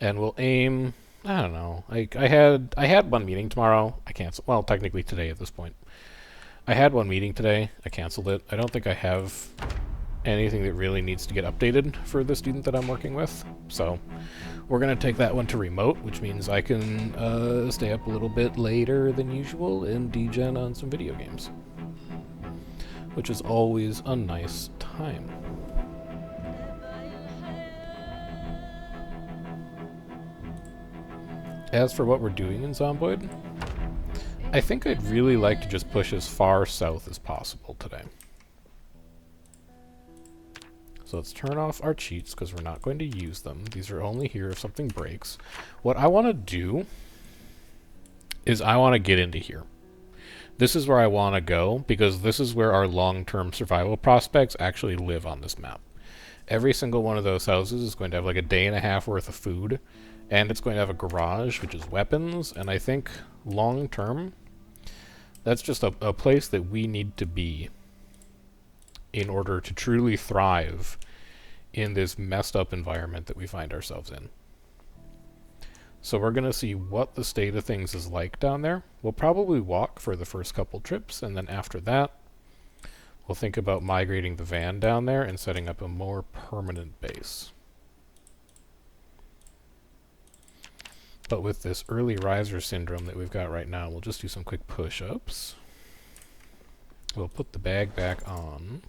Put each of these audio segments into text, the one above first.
And we'll aim. I don't know. I had one meeting tomorrow. I canceled. Well, technically today at this point. I had one meeting today. I canceled it. I don't think I have anything that really needs to get updated for the student that I'm working with. So we're going to take that one to remote, which means I can stay up a little bit later than usual and degen on some video games, which is always a nice time. As for what we're doing in Zomboid, I think I'd really like to just push as far south as possible today. So let's turn off our cheats because we're not going to use them. These are only here if something breaks. What I want to do is I want to get into here. This is where I want to go because this is where our long-term survival prospects actually live on this map. Every single one of those houses is going to have like a day and a half worth of food, and it's going to have a garage, which is weapons, and I think long-term, that's just a place that we need to be in order to truly thrive in this messed up environment that we find ourselves in. So we're going to see what the state of things is like down there. We'll probably walk for the first couple trips, and then after that, we'll think about migrating the van down there and setting up a more permanent base. But with this early riser syndrome that we've got right now, we'll just do some quick push-ups. We'll put the bag back on.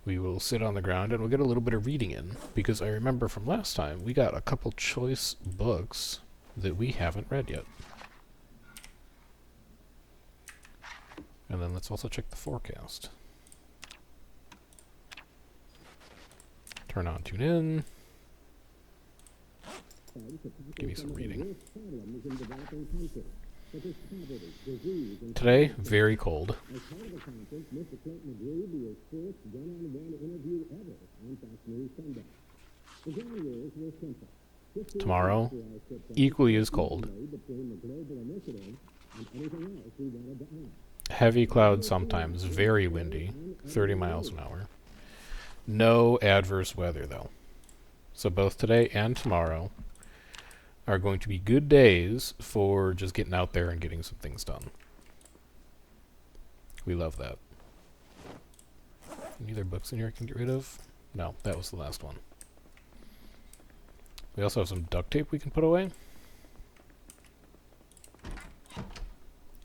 We will sit on the ground and we'll get a little bit of reading in, because I remember from last time we got a couple choice books that we haven't read yet. And then let's also check the forecast. Turn on, tune in. Give me some reading. Today, very cold. Tomorrow, equally as cold. Heavy clouds sometimes, very windy, 30 miles an hour. No adverse weather, though. So both today and tomorrow are going to be good days for just getting out there and getting some things done. We love that. Any other books in here I can get rid of? No, that was the last one. We also have some duct tape we can put away.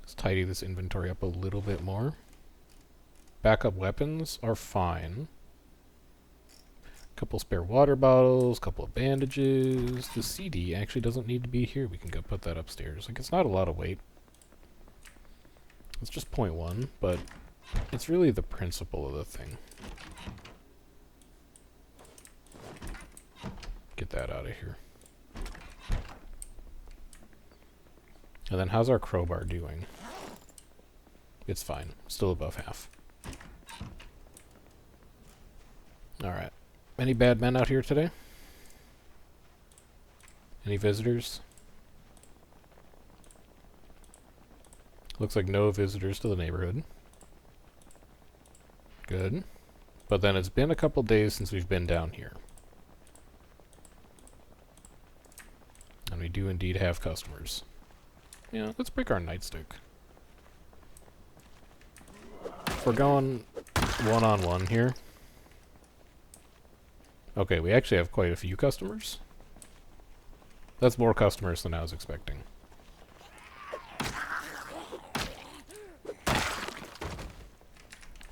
Let's tidy this inventory up a little bit more. Backup weapons are fine. Couple spare water bottles, couple of bandages. The CD actually doesn't need to be here. We can go put that upstairs. Like, it's not a lot of weight. It's just 0.1, but it's really the principle of the thing. Get that out of here. And then how's our crowbar doing? It's fine. Still above half. Alright. Any bad men out here today? Any visitors? Looks like no visitors to the neighborhood. Good. But then it's been a couple days since we've been down here. And we do indeed have customers. Yeah, let's break our nightstick. We're going one-on-one here. Okay, we actually have quite a few customers. That's more customers than I was expecting.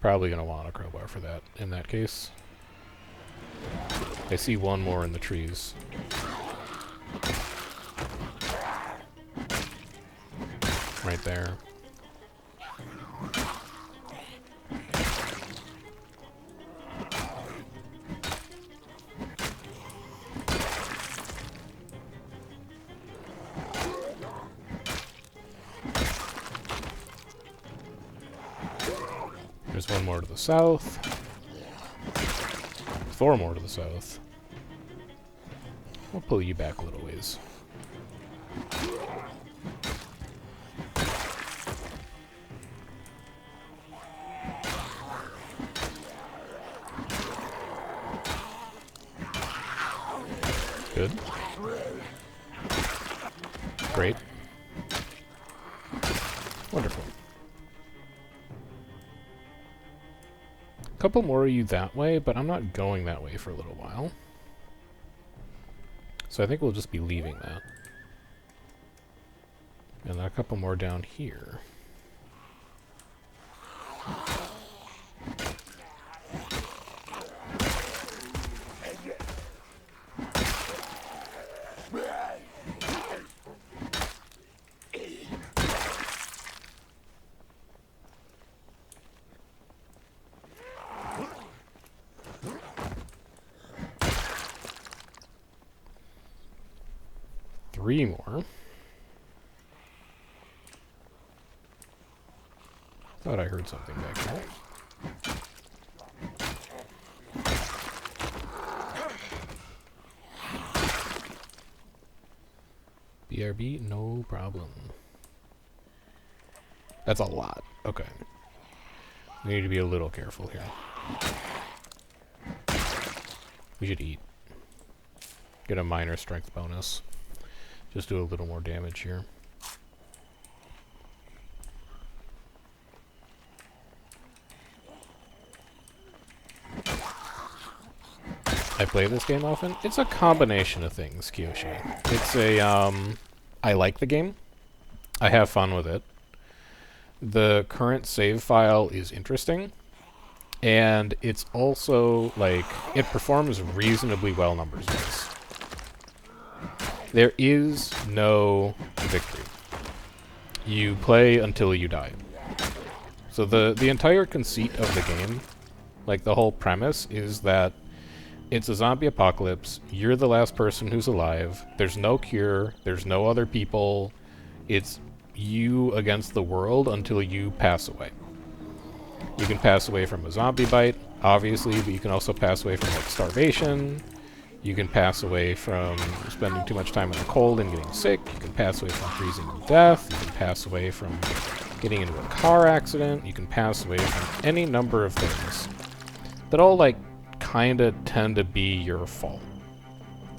Probably gonna want a crowbar for that, in that case. I see one more in the trees. Right there. There's one more to the south. 4 more to the south. We'll pull you back a little ways. Good. Great. Wonderful. A couple more of you that way, but I'm not going that way for a little while. So I think we'll just be leaving that. And then a couple more down here. Three more. Thought I heard something back there. BRB, no problem. That's a lot. Okay. We need to be a little careful here. We should eat. Get a minor strength bonus. Just do a little more damage here. I play this game often. It's a combination of things, Kiyoshi. It's a, I like the game. I have fun with it. The current save file is interesting. And it's also, like, it performs reasonably well numbers-wise. There is no victory. You play until you die. So the entire conceit of the game, like the whole premise, is that it's a zombie apocalypse, you're the last person who's alive, there's no cure, there's no other people, it's you against the world until you pass away. You can pass away from a zombie bite, obviously, but you can also pass away from, like, starvation. You can pass away from spending too much time in the cold and getting sick. You can pass away from freezing to death. You can pass away from getting into a car accident. You can pass away from any number of things that all, like, kinda tend to be your fault.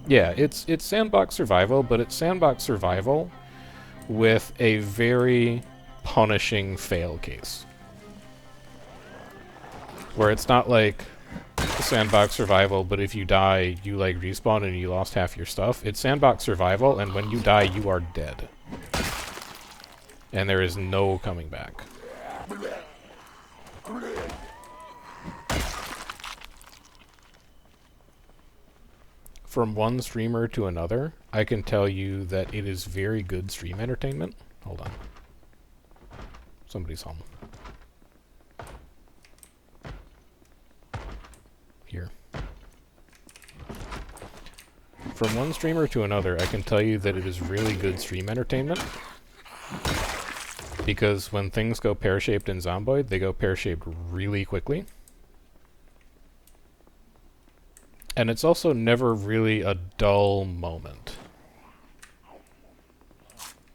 Yeah, it's sandbox survival, but it's sandbox survival with a very punishing fail case. Where it's not like sandbox survival, but if you die, you, like, respawn and you lost half your stuff. It's sandbox survival, and when you die, you are dead. And there is no coming back. From one streamer to another, I can tell you that it is very good stream entertainment. Hold on. Somebody's home. Here. From one streamer to another, I can tell you that it is really good stream entertainment. Because when things go pear-shaped in Zomboid, they go pear-shaped really quickly. And it's also never really a dull moment.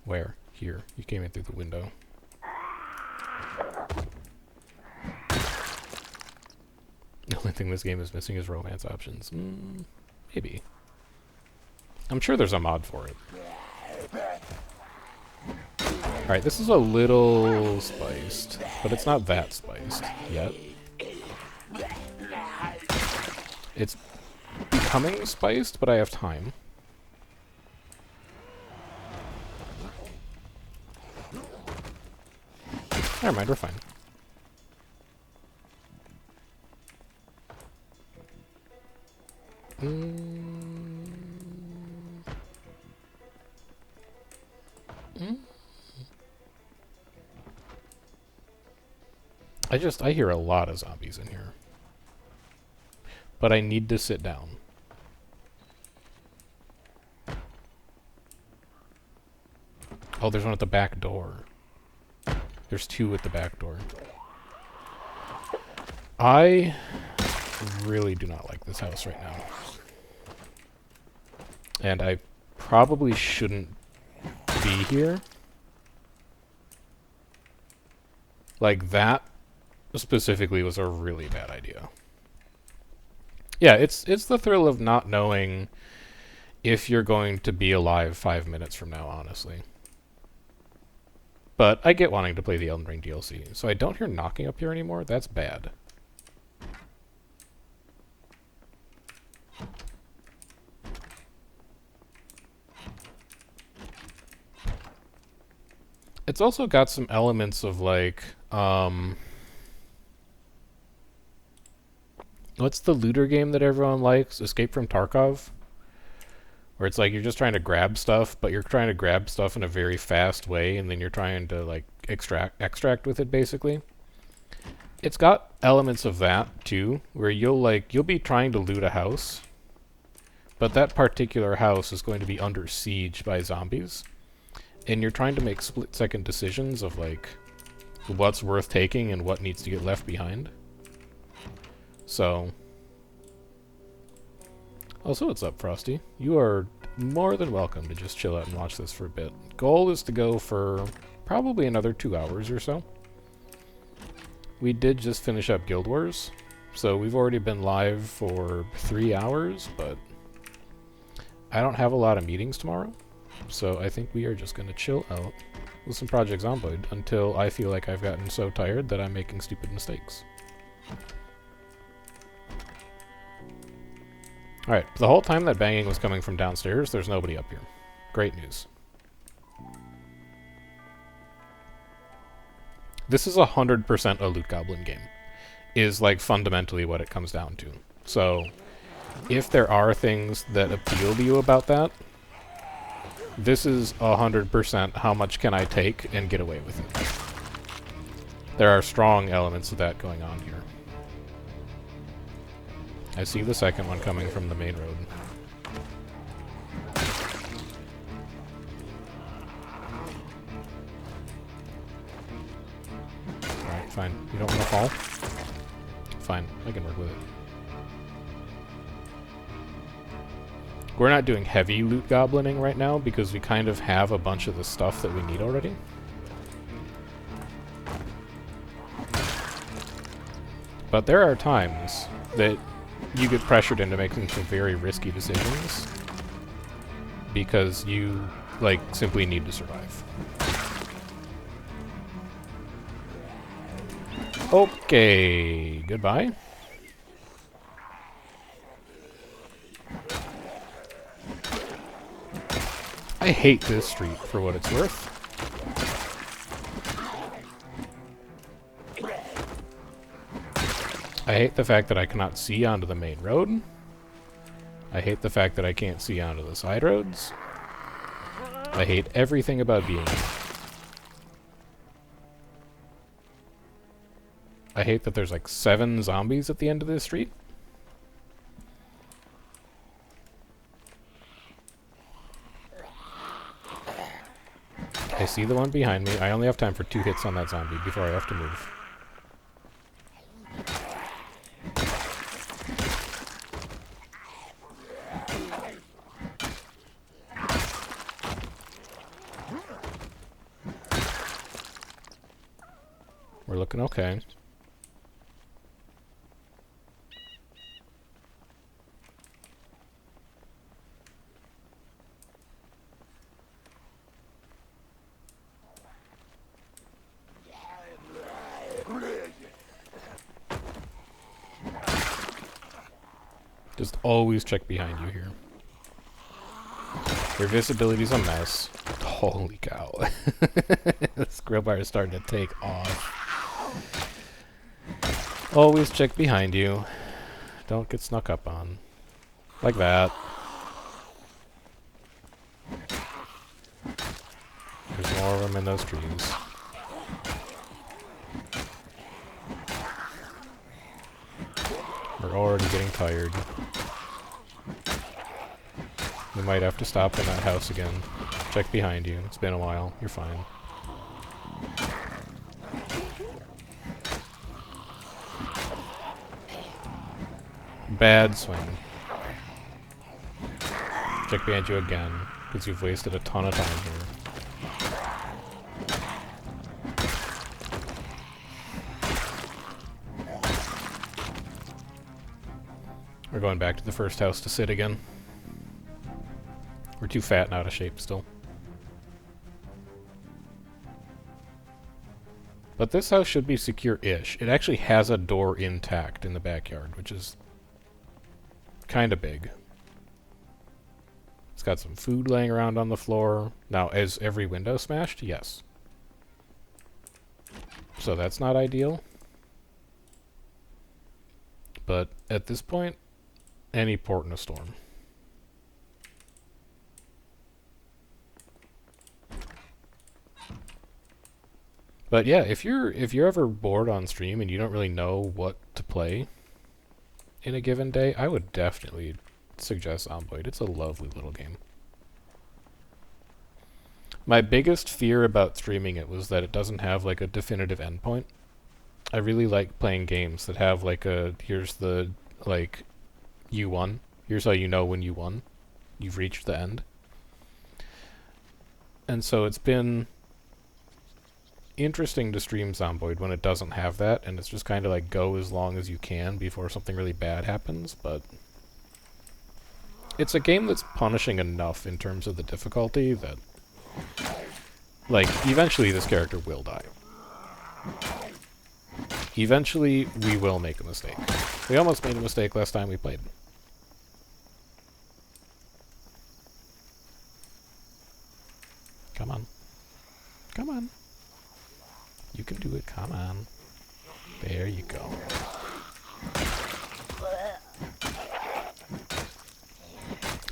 Where? Here. You came in through the window. The only thing this game is missing is romance options. Maybe. I'm sure there's a mod for it. Alright, this is a little spiced, but it's not that spiced yet. It's becoming spiced, but I have time. Never mind, we're fine. I hear a lot of zombies in here. But I need to sit down. Oh, there's one at the back door. There's two at the back door. I really do not like this house right now. And I probably shouldn't be here. Like, that specifically was a really bad idea. Yeah, it's the thrill of not knowing if you're going to be alive 5 minutes from now, honestly. But I get wanting to play the Elden Ring DLC, so I don't hear knocking up here anymore. That's bad. It's also got some elements of, like, what's the looter game that everyone likes? Escape from Tarkov? Where it's like you're just trying to grab stuff, but you're trying to grab stuff in a very fast way, and then you're trying to, like, extract with it, basically. It's got elements of that, too, where you'll be trying to loot a house, but that particular house is going to be under siege by zombies. And you're trying to make split-second decisions of, like, what's worth taking and what needs to get left behind. So... Also, what's up, Frosty? You are more than welcome to just chill out and watch this for a bit. Goal is to go for probably another 2 hours or so. We did just finish up Guild Wars, so we've already been live for 3 hours, but I don't have a lot of meetings tomorrow. So I think we are just going to chill out with some Project Zomboid until I feel like I've gotten so tired that I'm making stupid mistakes. Alright, the whole time that banging was coming from downstairs, there's nobody up here. Great news. This is 100% a loot goblin game, is like fundamentally what it comes down to. So, if there are things that appeal to you about that, this is 100% how much can I take and get away with it. There are strong elements of that going on here. I see the second one coming from the main road. Alright, fine. You don't want to fall? Fine, I can work with it. We're not doing heavy loot goblining right now because we kind of have a bunch of the stuff that we need already. But there are times that you get pressured into making some very risky decisions because you, like, simply need to survive. Okay, goodbye. I hate this street for what it's worth. I hate the fact that I cannot see onto the main road. I hate the fact that I can't see onto the side roads. I hate everything about being here. I hate that there's like 7 zombies at the end of this street. I see the one behind me. I only have time for 2 hits on that zombie before I have to move. We're looking okay. Just always check behind you here. Your visibility's a mess. Holy cow. This grill bar is starting to take off. Always check behind you. Don't get snuck up on. Like that. There's more of them in those trees. We're already getting tired. We might have to stop in that house again. Check behind you. It's been a while. You're fine. Bad swing. Check behind you again, because you've wasted a ton of time here. We're going back to the first house to sit again. We're too fat and out of shape still. But this house should be secure-ish. It actually has a door intact in the backyard, which is kind of big. It's got some food laying around on the floor. Now, is every window smashed? Yes. So that's not ideal. But at this point, any port in a storm. But yeah, if you're ever bored on stream and you don't really know what to play in a given day, I would definitely suggest Zomboid. It's a lovely little game. My biggest fear about streaming it was that it doesn't have like a definitive endpoint. I really like playing games that have like a, here's the, like, you won. Here's how you know when you won. You've reached the end. And so it's been interesting to stream Zomboid when it doesn't have that, and it's just kind of like go as long as you can before something really bad happens, but it's a game that's punishing enough in terms of the difficulty that, like, eventually this character will die. Eventually, we will make a mistake. We almost made a mistake last time we played. Come on. Come on. You can do it, come on. There you go.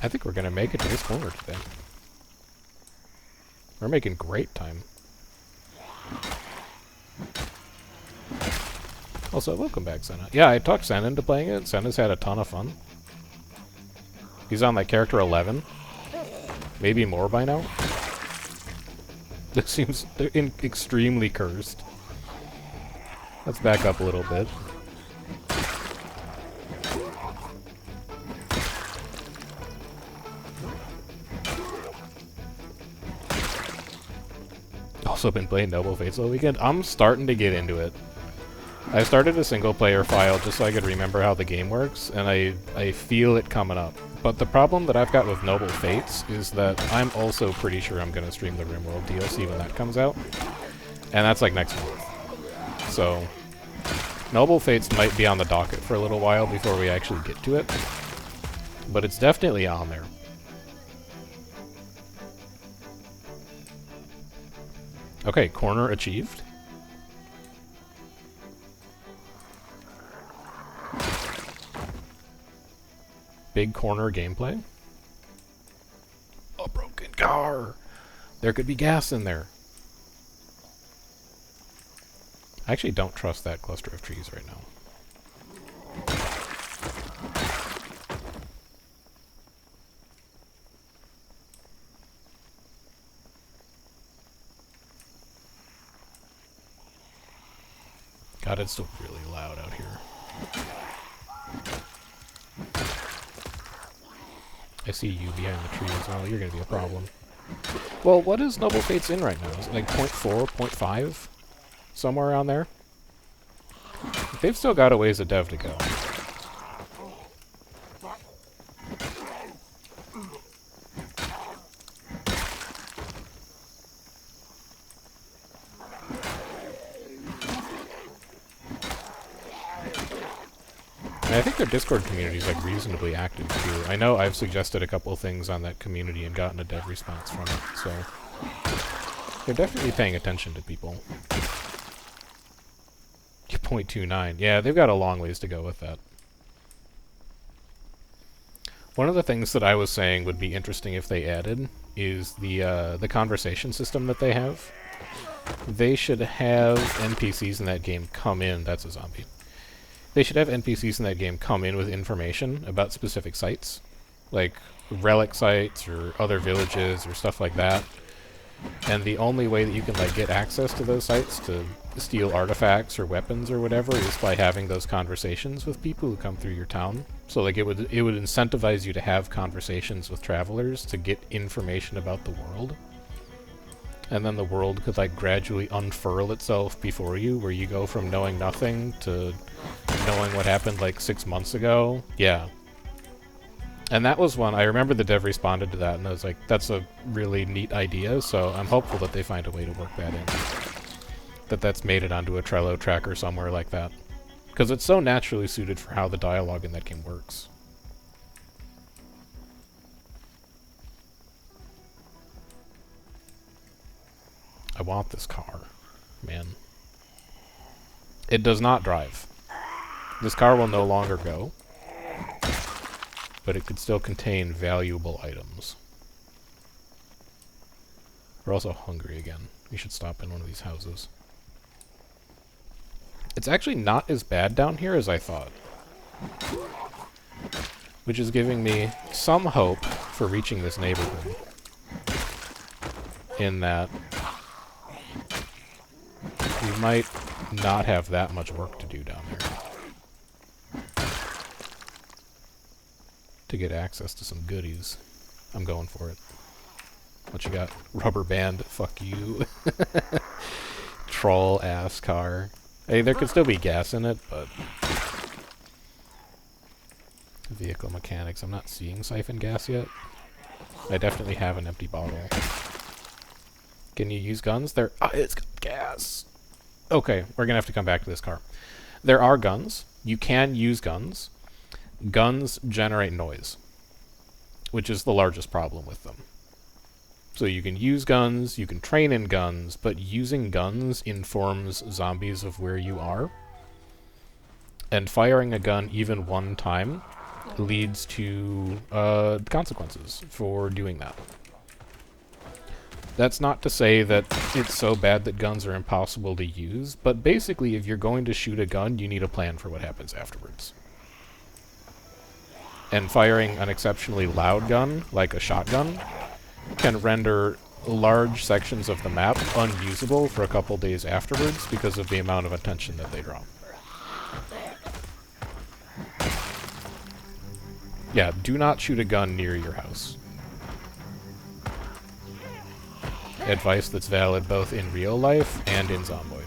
I think we're gonna make it to this corner today. We're making great time. Also, welcome back, Senna. Yeah, I talked Senna into playing it. Senna's had a ton of fun. He's on like character 11. Maybe more by now. This seems extremely cursed. Let's back up a little bit. Also been playing Noble Fates all weekend. I'm starting to get into it. I started a single player file just so I could remember how the game works, and I feel it coming up. But the problem that I've got with Noble Fates is that I'm also pretty sure I'm going to stream the RimWorld DLC when that comes out. And that's like next month. So, Noble Fates might be on the docket for a little while before we actually get to it. But it's definitely on there. Okay, corner achieved. Big corner gameplay. A broken car! There could be gas in there. I actually don't trust that cluster of trees right now. God, it's still really loud out here. I see you behind the trees. Oh, you're gonna be a problem. Well, what is Noble Fates in right now? Is it like 0.4, 0.5? Somewhere around there? They've still got a ways of dev to go. And I think their Discord community is like reasonably active too. I know I've suggested a couple of things on that community and gotten a dev response from it, so they're definitely paying attention to people. 0.29. Yeah, they've got a long ways to go with that. One of the things that I was saying would be interesting if they added is the conversation system that they have. They should have NPCs in that game come in. That's a zombie. They should have NPCs in that game come in with information about specific sites, like relic sites or other villages or stuff like that. And the only way that you can like get access to those sites to steal artifacts or weapons or whatever is by having those conversations with people who come through your town. So like it would incentivize you to have conversations with travelers to get information about the world. And then the world could like gradually unfurl itself before you, where you go from knowing nothing to knowing what happened like 6 months ago. Yeah. And that was one, I remember the dev responded to that, and I was like, that's a really neat idea, so I'm hopeful that they find a way to work that in. That's made it onto a Trello tracker somewhere like that. Because it's so naturally suited for how the dialogue in that game works. I want this car, man. It does not drive. This car will no longer go, but it could still contain valuable items. We're also hungry again. We should stop in one of these houses. It's actually not as bad down here as I thought, which is giving me some hope for reaching this neighborhood, in that we might not have that much work to do down there to get access to some goodies. I'm going for it. What you got? Rubber band. Fuck you. Troll-ass car. Hey, there could still be gas in it, but... Vehicle mechanics. I'm not seeing siphon gas yet. I definitely have an empty bottle. Can you use guns? There... Oh, it's gas! Okay, we're gonna have to come back to this car. There are guns. You can use guns. Guns generate noise, which is the largest problem with them. So you can use guns, you can train in guns, but using guns informs zombies of where you are. And firing a gun even one time leads to consequences for doing that. That's not to say that it's so bad that guns are impossible to use, but basically if you're going to shoot a gun, you need a plan for what happens afterwards. And firing an exceptionally loud gun, like a shotgun, can render large sections of the map unusable for a couple days afterwards because of the amount of attention that they draw. Yeah, do not shoot a gun near your house. Advice that's valid both in real life and in Zomboid.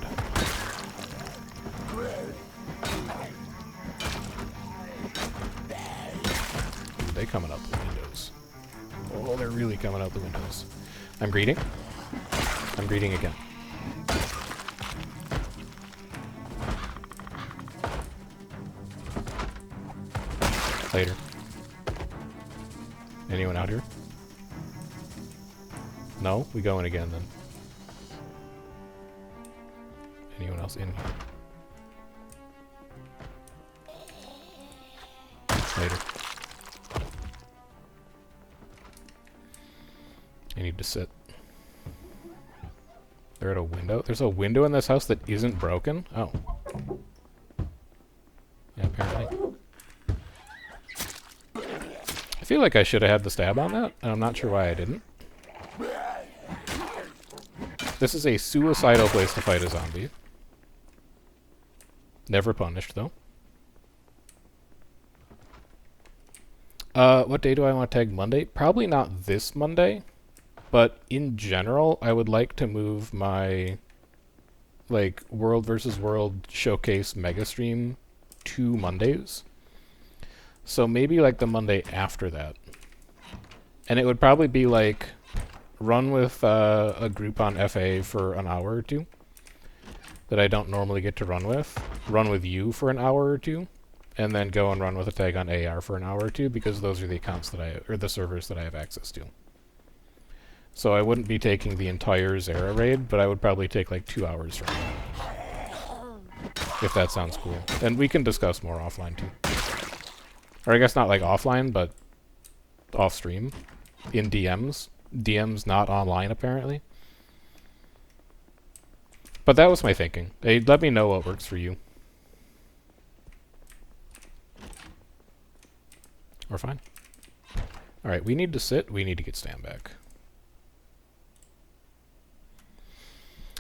Ooh, they coming out the windows. Oh, they're really coming out the windows. I'm greeting. I'm greeting again. Later. Anyone out here? No? We go in again then. Anyone else in here? Later. I need to sit. They're at a window? There's a window in this house that isn't broken? Oh. Yeah, apparently. I feel like I should have had the stab on that, and I'm not sure why I didn't. This is a suicidal place to fight a zombie. Never punished, though. What day do I want to tag Monday? Probably not this Monday, but in general, I would like to move my, like, World vs. World Showcase Mega Stream to Mondays. So maybe, like, the Monday after that. And it would probably be, like... run with a group on FA for an hour or two that I don't normally get to run with you for an hour or two, and then go and run with a tag on AR for an hour or two, because those are the accounts that or the servers that I have access to. So I wouldn't be taking the entire Zera raid, but I would probably take like 2 hours from that. If that sounds cool. And we can discuss more offline too. Or I guess not like offline, but off stream. In DMs. DM's not online, apparently. But that was my thinking. Hey, let me know what works for you. We're fine. Alright, we need to sit. We need to get stand back.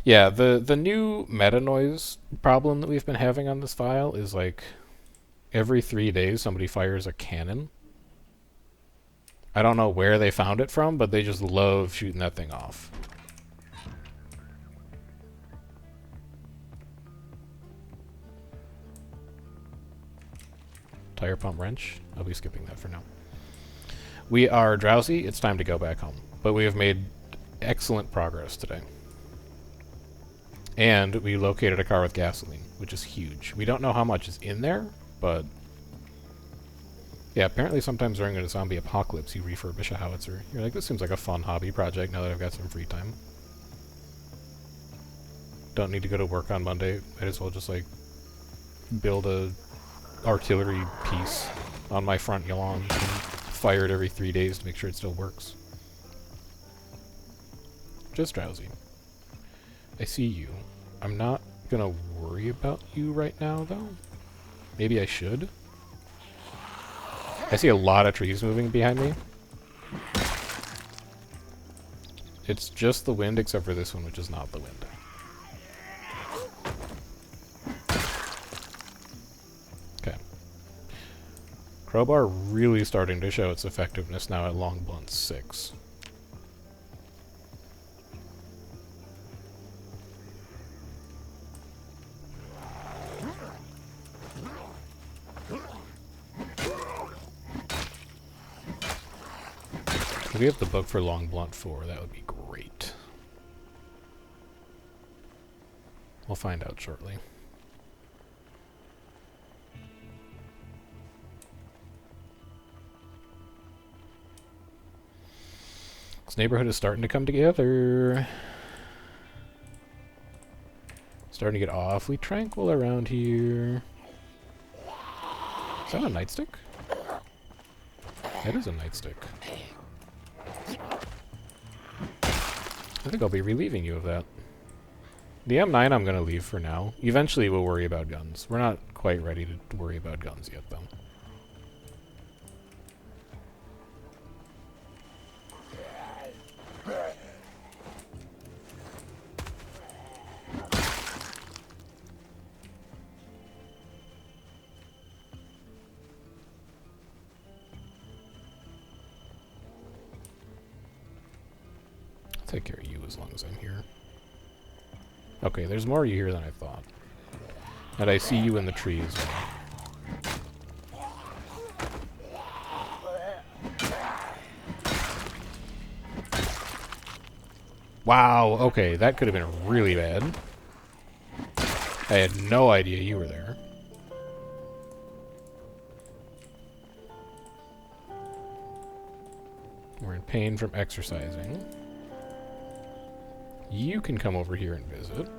Yeah, the new meta noise problem that we've been having on this file is like every 3 days somebody fires a cannon. I don't know where they found it from, but they just love shooting that thing off. Tire pump wrench? I'll be skipping that for now. We are drowsy. It's time to go back home. But we have made excellent progress today. And we located a car with gasoline, which is huge. We don't know how much is in there, but... yeah, apparently sometimes during a zombie apocalypse you refurbish a howitzer. You're like, this seems like a fun hobby project now that I've got some free time. Don't need to go to work on Monday. Might as well just, like, build a artillery piece on my front lawn and fire it every 3 days to make sure it still works. Just drowsy. I see you. I'm not gonna worry about you right now, though. Maybe I should. I see a lot of trees moving behind me. It's just the wind, except for this one, which is not the wind. Okay. Crowbar really starting to show its effectiveness now at long blunt 6. If we have the book for long blunt 4, that would be great. We'll find out shortly. This neighborhood is starting to come together. Starting to get awfully tranquil around here. Is that a nightstick? That is a nightstick. I think I'll be relieving you of that. The M9 I'm going to leave for now. Eventually we'll worry about guns. We're not quite ready to worry about guns yet, though. Take care of you as long as I'm here. Okay, there's more of you here than I thought. And I see you in the trees. Wow, okay, that could have been really bad. I had no idea you were there. We're in pain from exercising. You can come over here and visit.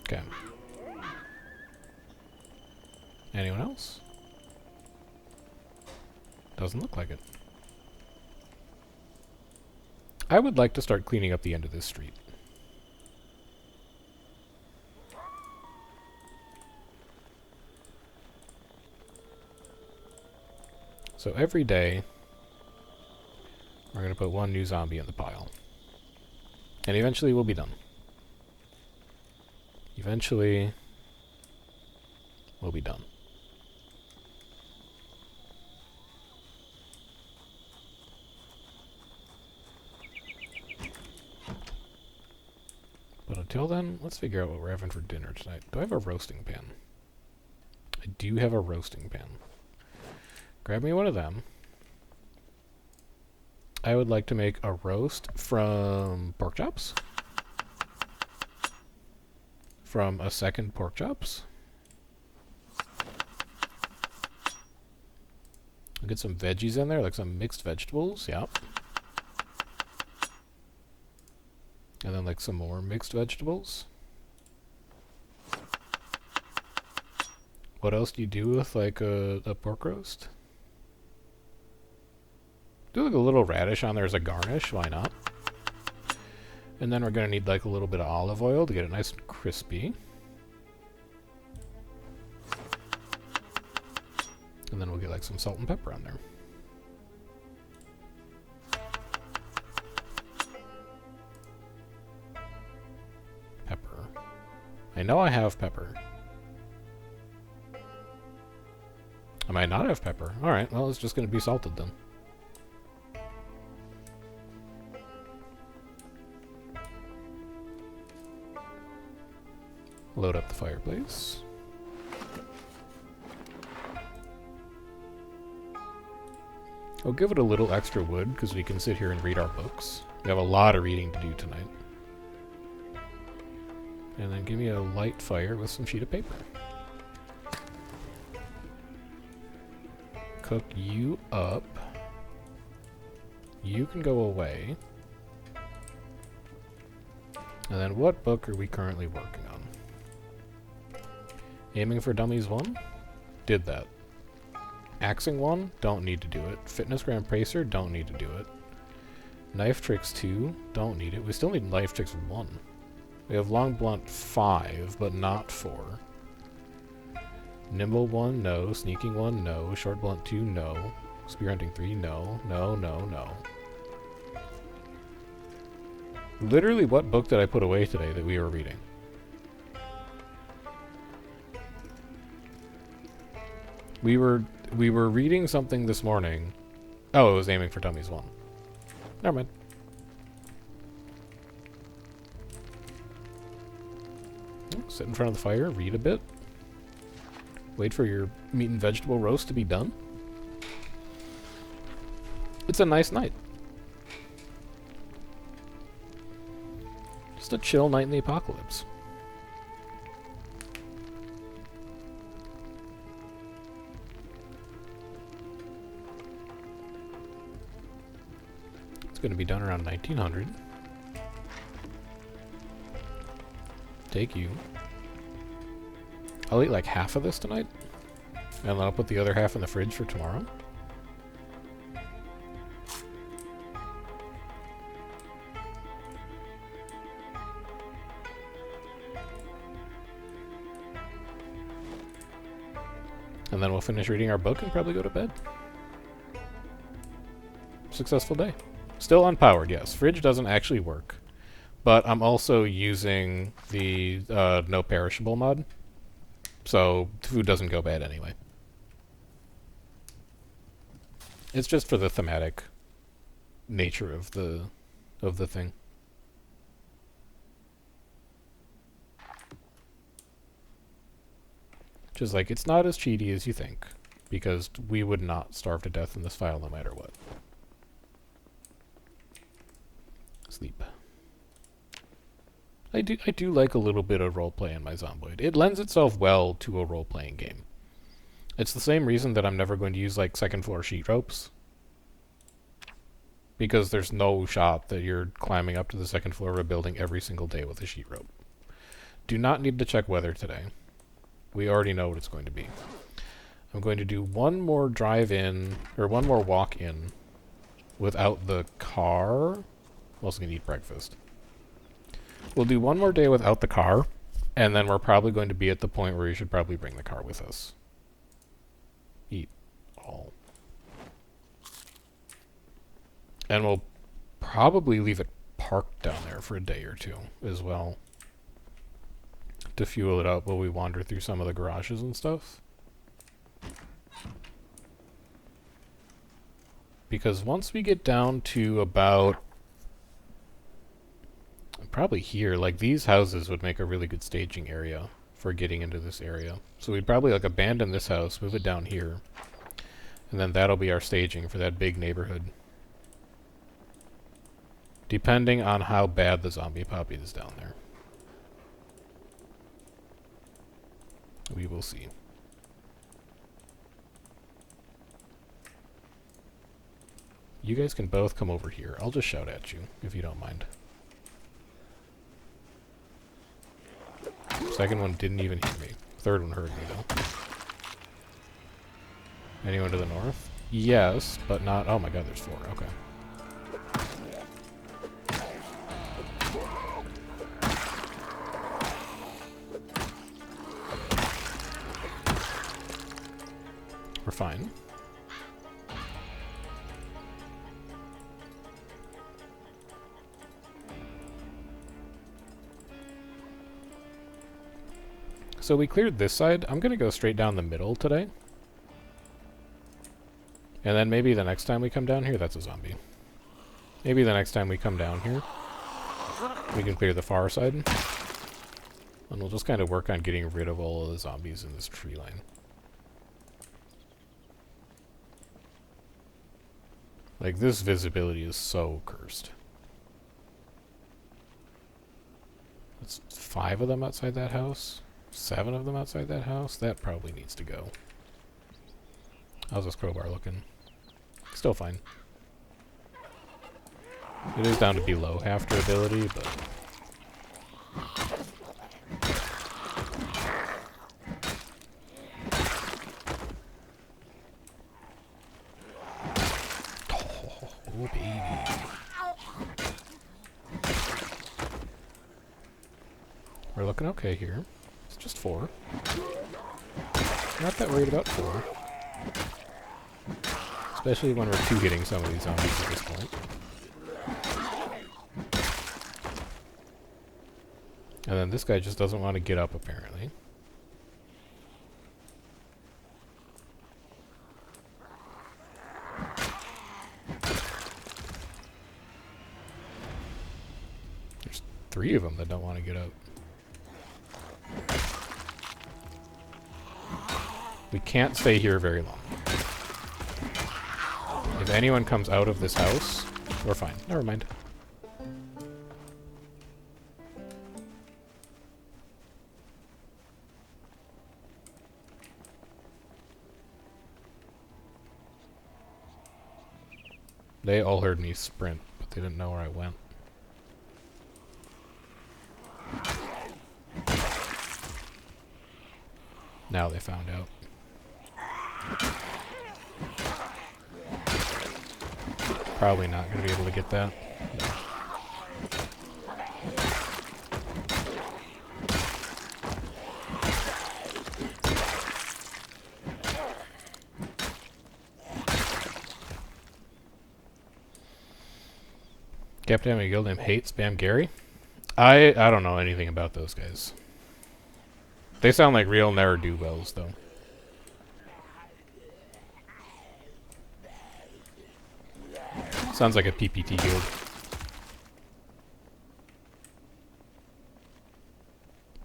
Okay. Anyone else? Doesn't look like it. I would like to start cleaning up the end of this street. So every day, we're going to put one new zombie in the pile. And eventually we'll be done. Eventually, we'll be done. But until then, let's figure out what we're having for dinner tonight. Do I have a roasting pan? I do have a roasting pan. Grab me one of them. I would like to make a roast from pork chops. From a second pork chops. I'll get some veggies in there, like some mixed vegetables, yep. And then like some more mixed vegetables. What else do you do with like a pork roast? Do like a little radish on there as a garnish, why not? And then we're going to need like a little bit of olive oil to get it nice and crispy. And then we'll get like some salt and pepper on there. Pepper. I know I have pepper. I might not have pepper. Alright, well it's just going to be salted then. Load up the fireplace. I'll give it a little extra wood because we can sit here and read our books. We have a lot of reading to do tonight. And then give me a light fire with some sheet of paper. Cook you up. You can go away. And then what book are we currently working on? Aiming for Dummies 1? Did that. Axing 1? Don't need to do it. Fitness Grand Pacer? Don't need to do it. Knife Tricks 2? Don't need it. We still need Knife Tricks 1. We have Long Blunt 5, but not 4. Nimble 1? No. Sneaking 1? No. Short Blunt 2? No. Spear Hunting 3? No. No, no, no. Literally, what book did I put away today that we were reading? We were reading something this morning. Oh, it was Aiming for Dummies 1. Never mind. Sit in front of the fire, read a bit. Wait for your meat and vegetable roast to be done. It's a nice night. Just a chill night in the apocalypse. It's going to be done around 1900. Take you. I'll eat like half of this tonight, and then I'll put the other half in the fridge for tomorrow. And then we'll finish reading our book and probably go to bed. Successful day. Still unpowered, yes. Fridge doesn't actually work. But I'm also using the no perishable mod. So food doesn't go bad anyway. It's just for the thematic nature of the thing. Just like, it's not as cheaty as you think, because we would not starve to death in this file no matter what. Sleep. I do like a little bit of roleplay in my Zomboid. It lends itself well to a role-playing game. It's the same reason that I'm never going to use, like, second floor sheet ropes. Because there's no shot that you're climbing up to the second floor of a building every single day with a sheet rope. Do not need to check weather today. We already know what it's going to be. I'm going to do one more drive-in, or one more walk-in without the car. I'm also going to eat breakfast. We'll do one more day without the car, and then we're probably going to be at the point where you should probably bring the car with us. Eat all. And we'll probably leave it parked down there for a day or two as well, to fuel it up while we wander through some of the garages and stuff. Because once we get down to about probably here, like these houses would make a really good staging area for getting into this area. So we'd probably like abandon this house, move it down here, and then that'll be our staging for that big neighborhood. Depending on how bad the zombie puppy is down there. We will see. You guys can both come over here. I'll just shout at you, if you don't mind. Second one didn't even hear me. Third one heard me, though. Anyone to the north? Yes, but not... Oh my god, there's 4. Okay. We're fine. So we cleared this side. I'm going to go straight down the middle today. And then maybe the next time we come down here, that's a zombie. Maybe the next time we come down here, we can clear the far side. And we'll just kind of work on getting rid of all of the zombies in this tree line. Like, this visibility is so cursed. That's 5 of them outside that house? 7 of them outside that house? That probably needs to go. How's this crowbar looking? Still fine. It is down to below half durability, but... Oh, baby. We're looking okay here. It's just 4. Not that worried about 4. Especially when we're 2-hitting some of these zombies at this point. And then this guy just doesn't want to get up, apparently. There's 3 of them that don't want to get up. We can't stay here very long. If anyone comes out of this house, we're fine. Never mind. They all heard me sprint, but they didn't know where I went. Now they found out. Probably not going to be able to get that. No. Captain of a guild named Hate Spam Gary? I don't know anything about those guys. They sound like real ne'er-do-wells, though. Sounds like a PPT guild.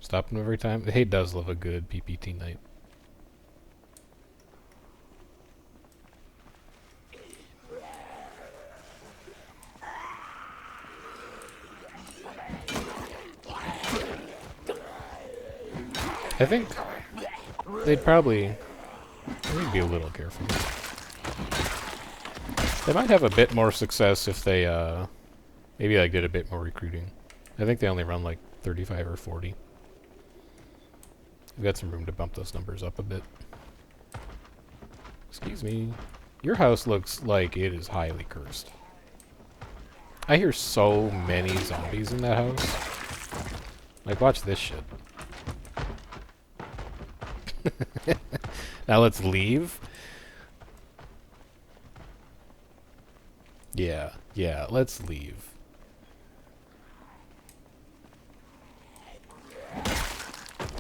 Stop him every time. Hate does love a good PPT night. I think they'd probably be a little careful. They might have a bit more success if they maybe like did a bit more recruiting. I think they only run like 35 or 40. We've got some room to bump those numbers up a bit. Excuse me. Your house looks like it is highly cursed. I hear so many zombies in that house. Like, watch this shit. Now let's leave. Yeah, let's leave.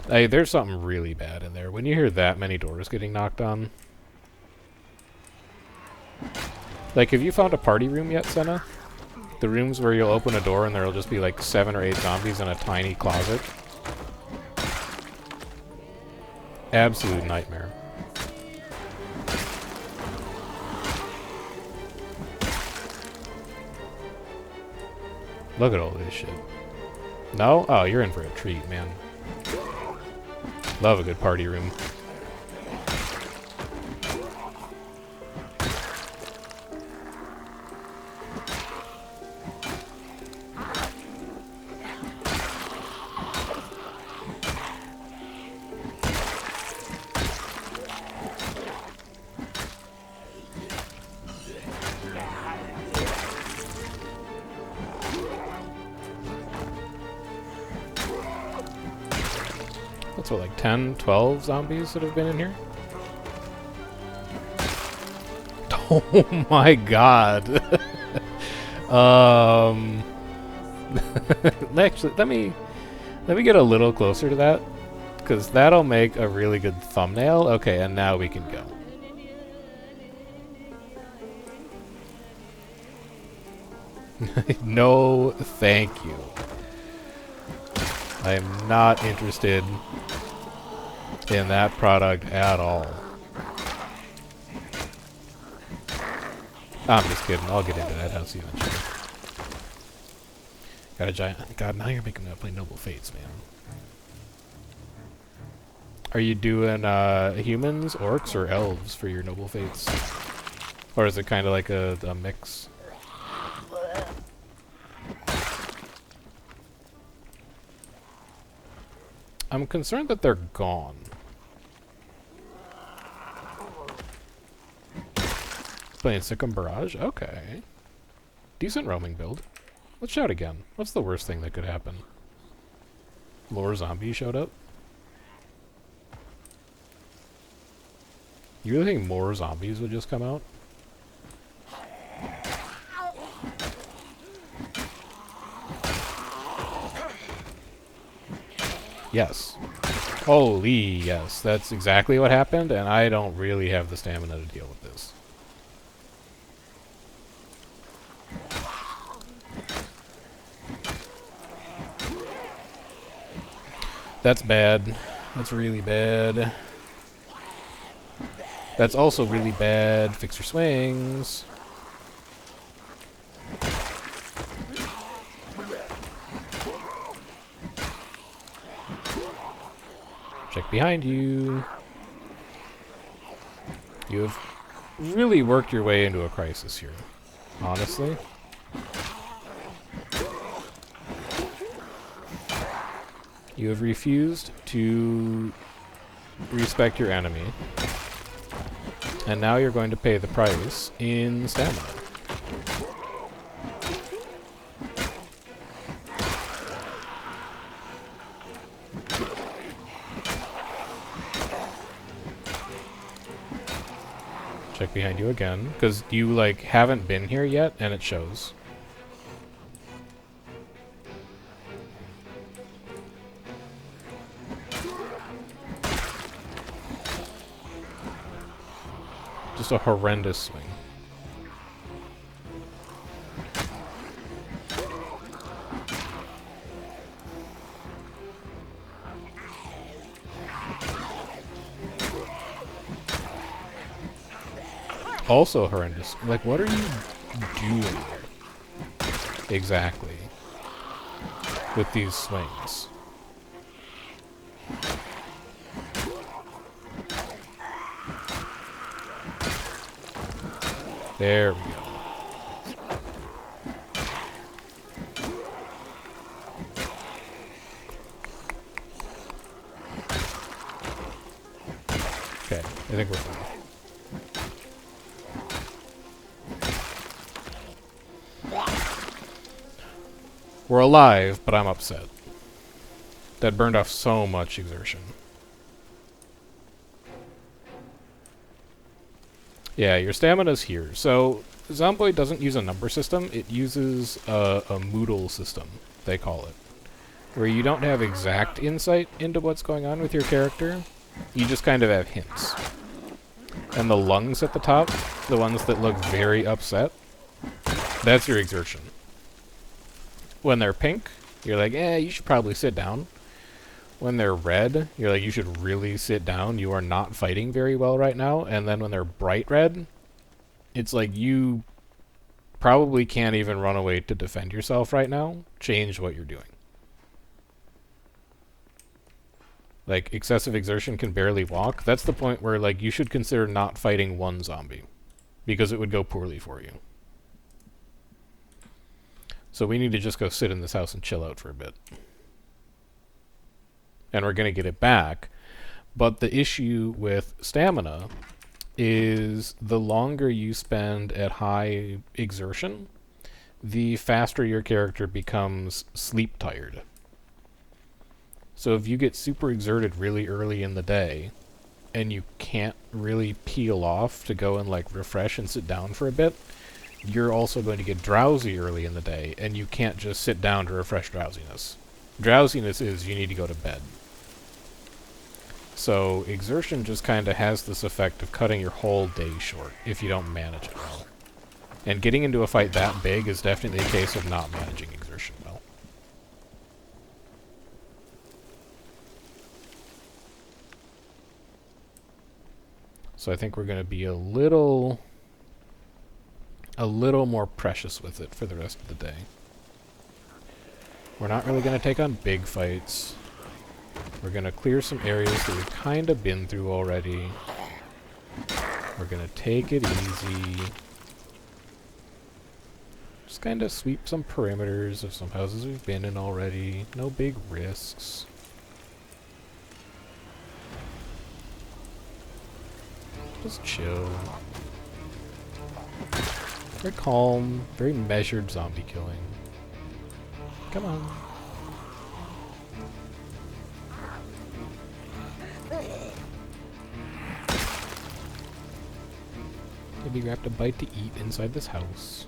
Hey, there's something really bad in there. When you hear that many doors getting knocked on. Like, have you found a party room yet, Senna? The rooms where you'll open a door and there'll just be like 7 or 8 zombies in a tiny closet. Absolute nightmare. Look at all this shit. No? Oh, you're in for a treat, man. Love a good party room. That's what, like 10, 12 zombies that have been in here? Oh my god. Actually, let me get a little closer to that, because that'll make a really good thumbnail. Okay, and now we can go. No, thank you. I am not interested in that product at all. I'm just kidding. I'll get into that house eventually. Got a giant... God, now you're making me play Noble Fates, man. Are you doing humans, orcs, or elves for your Noble Fates? Or is it kind of like a mix? I'm concerned that they're gone. Playing Sikkim Barrage? Okay. Decent roaming build. Let's shout again. What's the worst thing that could happen? More zombies showed up? You really think more zombies would just come out? Yes. Holy yes. That's exactly what happened, and I don't really have the stamina to deal with this. That's bad. That's really bad. That's also really bad. Fix your swings. Check behind you. You have really worked your way into a crisis here, honestly. You have refused to respect your enemy, and now you're going to pay the price in stamina. Check behind you again, because you, like, haven't been here yet, and it shows. Just a horrendous swing. Also horrendous. Like, what are you doing exactly with these swings? There we go. Okay, I think we're fine. We're alive, but I'm upset. That burned off so much exertion. Yeah, your stamina's here. So, Zomboid doesn't use a number system, it uses a Moodle system, they call it. Where you don't have exact insight into what's going on with your character, you just kind of have hints. And the lungs at the top, the ones that look very upset, that's your exertion. When they're pink, you're like, you should probably sit down. When they're red, you're like, you should really sit down. You are not fighting very well right now. And then when they're bright red, it's like you probably can't even run away to defend yourself right now. Change what you're doing. Like, excessive exertion can barely walk. That's the point where, like, you should consider not fighting one zombie, because it would go poorly for you. So we need to just go sit in this house and chill out for a bit. And we're going to get it back. But the issue with stamina is the longer you spend at high exertion, the faster your character becomes sleep tired. So if you get super exerted really early in the day, and you can't really peel off to go and, like, refresh and sit down for a bit, you're also going to get drowsy early in the day, and you can't just sit down to refresh drowsiness. Drowsiness is you need to go to bed. So exertion just kind of has this effect of cutting your whole day short if you don't manage it well. And getting into a fight that big is definitely a case of not managing exertion well. So I think we're going to be a little more precious with it for the rest of the day. We're not really going to take on big fights. We're going to clear some areas that we've kind of been through already. We're going to take it easy. Just kind of sweep some perimeters of some houses we've been in already. No big risks. Just chill. Very calm, very measured zombie killing. Come on. Maybe grabbed a bite to eat inside this house.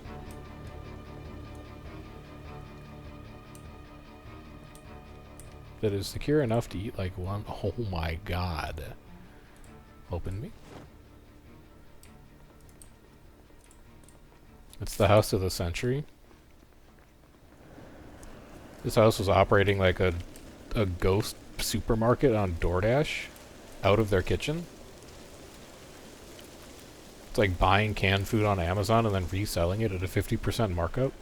That is secure enough to eat like one. Oh my god. Open me. It's the house of the century. This house was operating like a ghost supermarket on DoorDash out of their kitchen. It's like buying canned food on Amazon and then reselling it at a 50% markup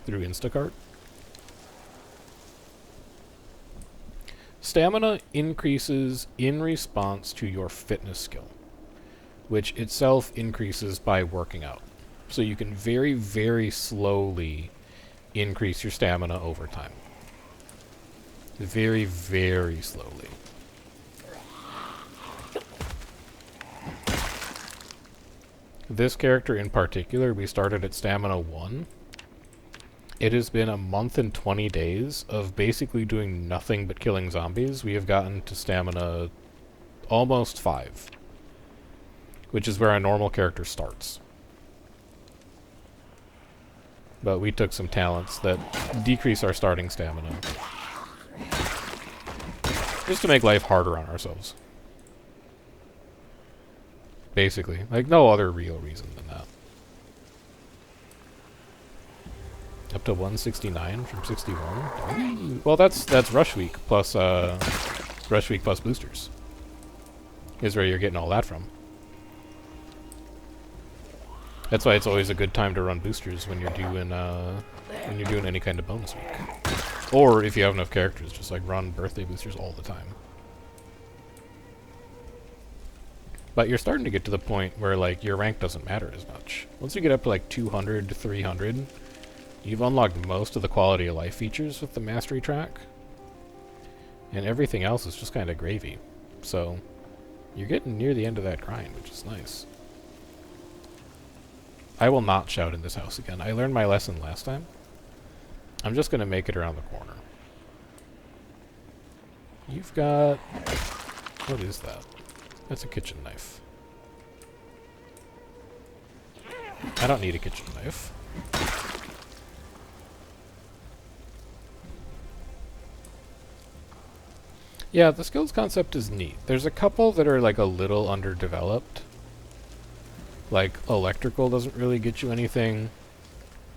through Instacart. Stamina increases in response to your fitness skill, which itself increases by working out. So you can very, very slowly increase your stamina over time. Very, very slowly. This character in particular, we started at stamina 1. It has been a month and 20 days of basically doing nothing but killing zombies. We have gotten to stamina almost 5, which is where a normal character starts. But we took some talents that decrease our starting stamina. Just to make life harder on ourselves. Basically. Like, no other real reason than that. Up to 169 from 61. Well, that's Rush Week plus boosters. Is where you're getting all that from. That's why it's always a good time to run boosters when you're doing any kind of bonus week. Or if you have enough characters, just like run birthday boosters all the time. But you're starting to get to the point where like your rank doesn't matter as much. Once you get up to like 200 to 300, you've unlocked most of the quality of life features with the mastery track. And everything else is just kind of gravy. So you're getting near the end of that grind, which is nice. I will not shout in this house again. I learned my lesson last time. I'm just going to make it around the corner. You've got... What is that? That's a kitchen knife. I don't need a kitchen knife. Yeah, the skills concept is neat. There's a couple that are like a little underdeveloped. Like, electrical doesn't really get you anything.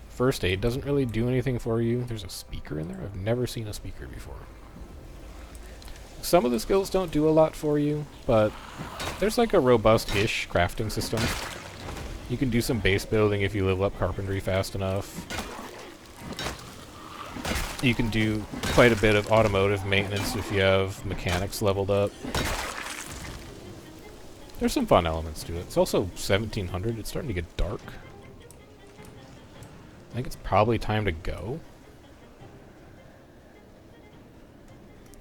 First aid doesn't really do anything for you. There's a speaker in there? I've never seen a speaker before. Some of the skills don't do a lot for you, but there's like a robust-ish crafting system. You can do some base building if you level up carpentry fast enough. You can do quite a bit of automotive maintenance if you have mechanics leveled up. There's some fun elements to it. It's also 1700. It's starting to get dark. I think it's probably time to go.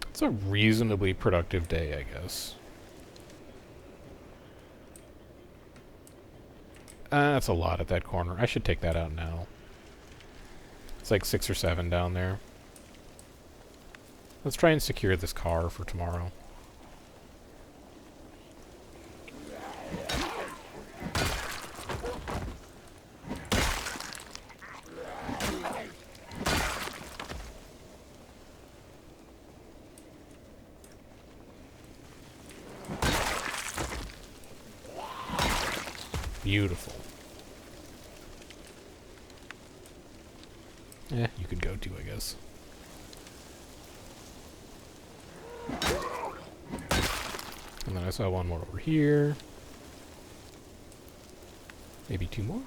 It's a reasonably productive day, I guess. That's a lot at that corner. I should take that out now. It's like 6 or 7 down there. Let's try and secure this car for tomorrow. Beautiful. You could go too, I guess. And then I saw one more over here. Maybe 2 more?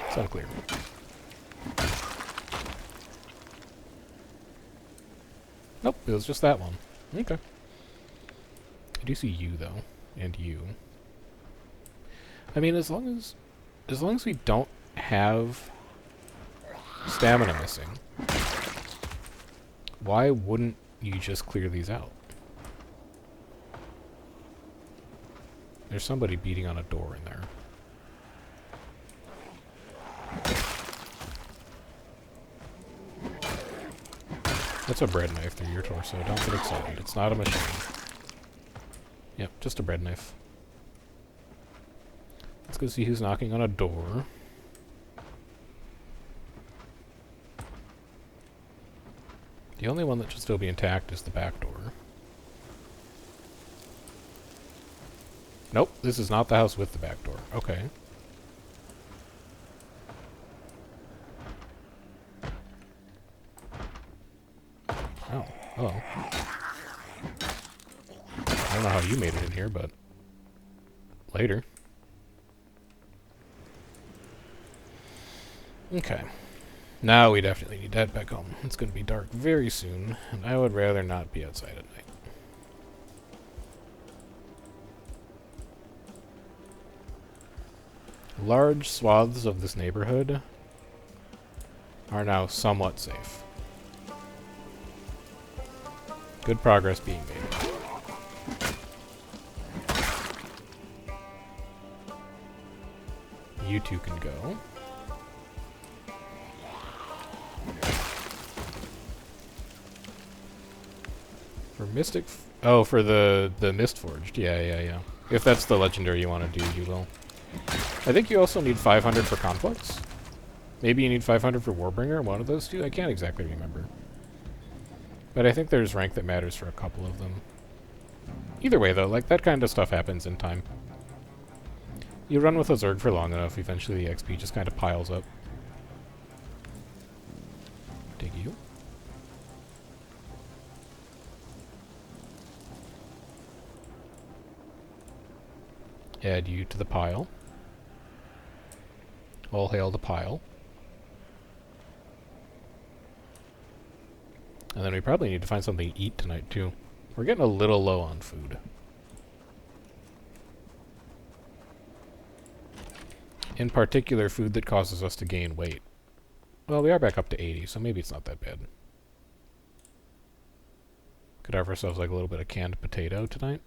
It's unclear. Nope, it was just that one. Okay. I do see you, though. And you. I mean, as long as we don't have stamina missing, why wouldn't you just clear these out? There's somebody beating on a door in there. That's a bread knife through your torso. Don't get excited. It's not a machine. Yep, just a bread knife. Let's go see who's knocking on a door. The only one that should still be intact is the back door. Nope, this is not the house with the back door. Okay. Oh, hello. I don't know how you made it in here, but later. Okay. Now we definitely need to head back home. It's going to be dark very soon, and I would rather not be outside at night. Large swaths of this neighborhood are now somewhat safe. Good progress being made. You two can go. For Mystic... oh, for the Mist Forged. Yeah. If that's the legendary you want to do, you will. I think you also need 500 for Conflux. Maybe you need 500 for Warbringer, one of those two? I can't exactly remember. But I think there's rank that matters for a couple of them. Either way, though, like, that kind of stuff happens in time. You run with a Zerg for long enough, eventually the XP just kind of piles up. Dig you. Add you to the pile. All hail the pile. And then we probably need to find something to eat tonight, too. We're getting a little low on food. In particular, food that causes us to gain weight. Well, we are back up to 80, so maybe it's not that bad. Could have ourselves like a little bit of canned potato tonight.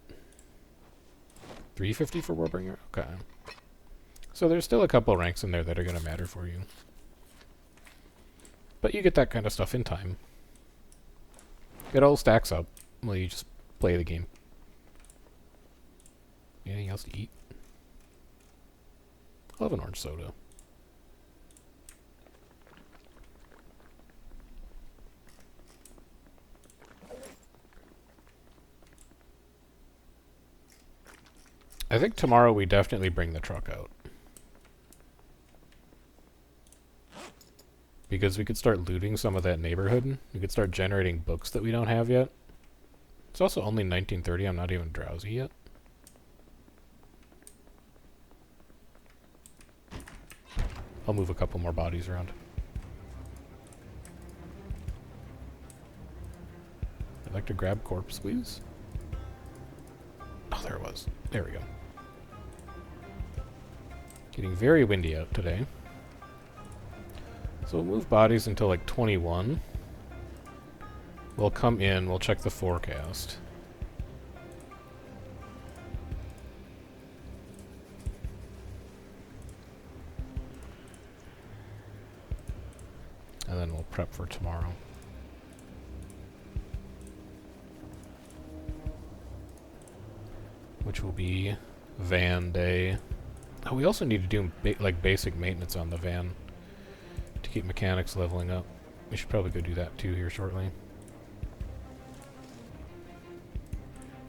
350 for Warbringer? Okay. So there's still a couple ranks in there that are going to matter for you. But you get that kind of stuff in time. It all stacks up while you just play the game. Anything else to eat? I'll have an orange soda. I think tomorrow we definitely bring the truck out. Because we could start looting some of that neighborhood. We could start generating books that we don't have yet. It's also only 1930. I'm not even drowsy yet. I'll move a couple more bodies around. I'd like to grab corpse, please. Oh, there it was. There we go. Getting very windy out today. So we'll move bodies until like 21. We'll come in, we'll check the forecast. And then we'll prep for tomorrow. Which will be van day. Oh, we also need to do like basic maintenance on the van to keep mechanics leveling up. We should probably go do that too here shortly.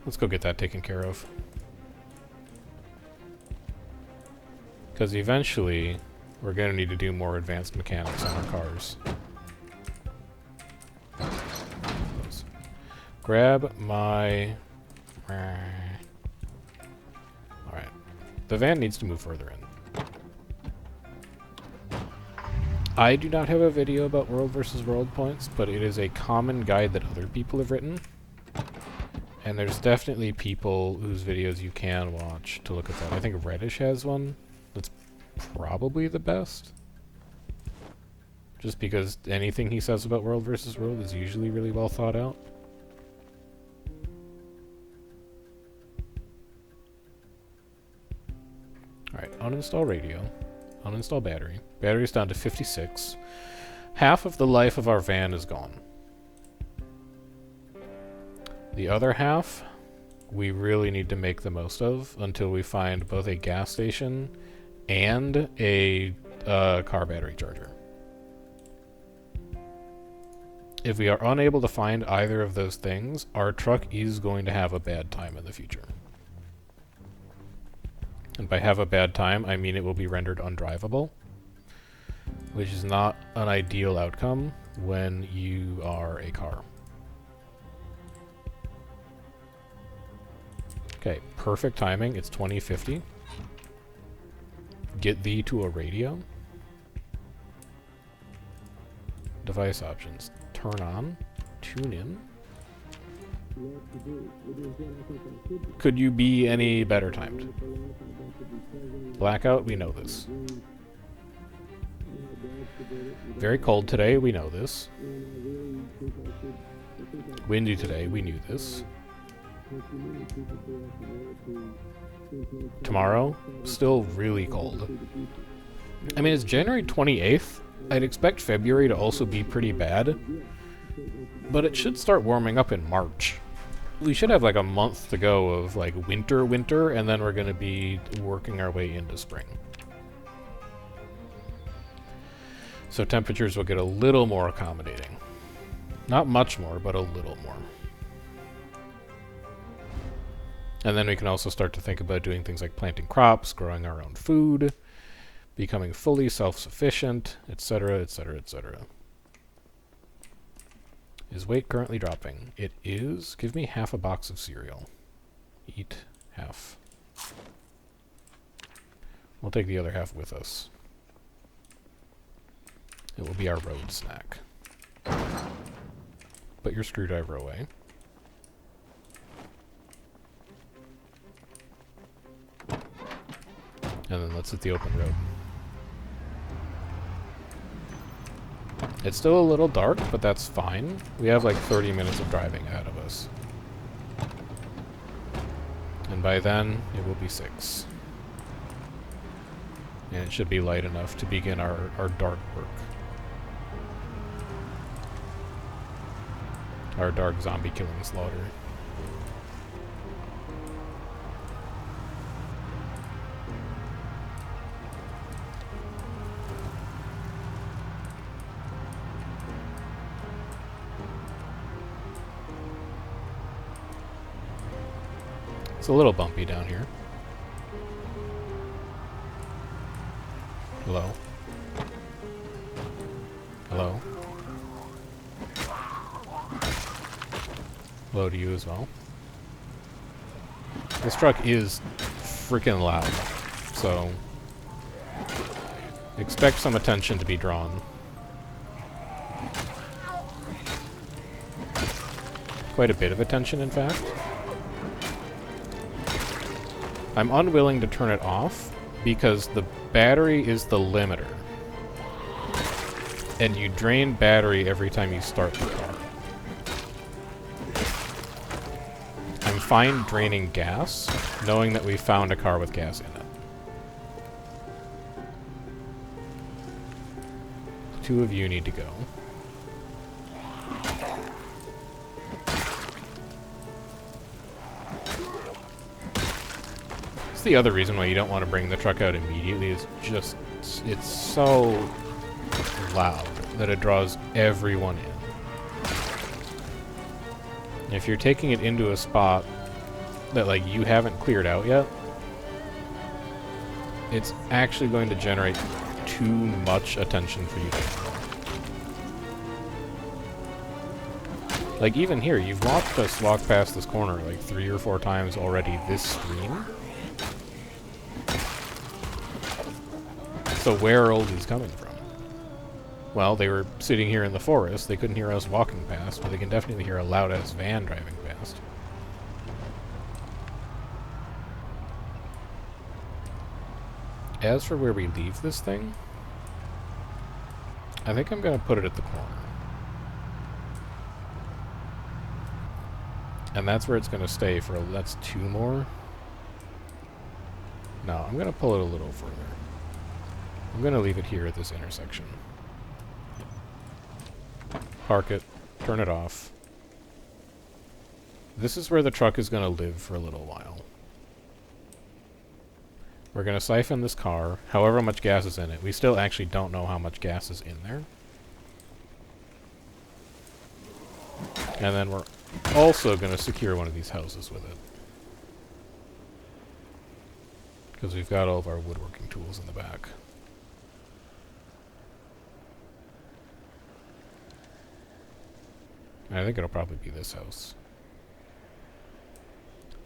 Let's go get that taken care of. Because eventually, we're going to need to do more advanced mechanics on our cars. Grab my... Alright. The van needs to move further in. I do not have a video about world versus world points, but it is a common guide that other people have written. And there's definitely people whose videos you can watch to look at that. I think Reddish has one that's probably the best. Just because anything he says about world versus world is usually really well thought out. Alright, uninstall radio. Uninstall battery. Battery's down to 56. Half of the life of our van is gone. The other half, we really need to make the most of until we find both a gas station and a car battery charger. If we are unable to find either of those things, our truck is going to have a bad time in the future. And by have a bad time, I mean it will be rendered undrivable, which is not an ideal outcome when you are a car. Okay, perfect timing. It's 2050. Get thee to a radio. Device options. Turn on. Tune in. Could you be any better timed? Blackout, we know this. Very cold today, we know this. Windy today, we knew this. Tomorrow, still really cold. I mean, it's January 28th. I'd expect February to also be pretty bad. But it should start warming up in March. We should have like a month to go of like winter, and then we're going to be working our way into spring. So temperatures will get a little more accommodating. Not much more, but a little more. And then we can also start to think about doing things like planting crops, growing our own food, becoming fully self-sufficient, etc., etc., etc. Is weight currently dropping? It is. Give me half a box of cereal. Eat half. We'll take the other half with us. It will be our road snack. Put your screwdriver away. And then let's hit the open road. It's still a little dark, but that's fine. We have like 30 minutes of driving ahead of us. And by then, it will be 6. And it should be light enough to begin our dark work. Our dark zombie killing slaughter. It's a little bumpy down here. Hello? Hello? Hello to you as well. This truck is freaking loud, so expect some attention to be drawn. Quite a bit of attention, in fact. I'm unwilling to turn it off because the battery is the limiter. And you drain battery every time you start the car. I'm fine draining gas, knowing that we found a car with gas in it. The 2 of you need to go. The other reason why you don't want to bring the truck out immediately is just it's so loud that it draws everyone in. And if you're taking it into a spot that like you haven't cleared out yet, it's actually going to generate too much attention for you to handle. Like even here, you've watched us walk past this corner like 3 or 4 times already this stream. So where are all these coming from? Well, they were sitting here in the forest. They couldn't hear us walking past, but they can definitely hear a loud-ass van driving past. As for where we leave this thing, I think I'm going to put it at the corner. And that's where it's going to stay for... That's 2 more. No, I'm going to pull it a little further. I'm going to leave it here at this intersection. Park it. Turn it off. This is where the truck is going to live for a little while. We're going to siphon this car, however much gas is in it. We still actually don't know how much gas is in there. And then we're also going to secure one of these houses with it. Because we've got all of our woodworking tools in the back. And I think it'll probably be this house.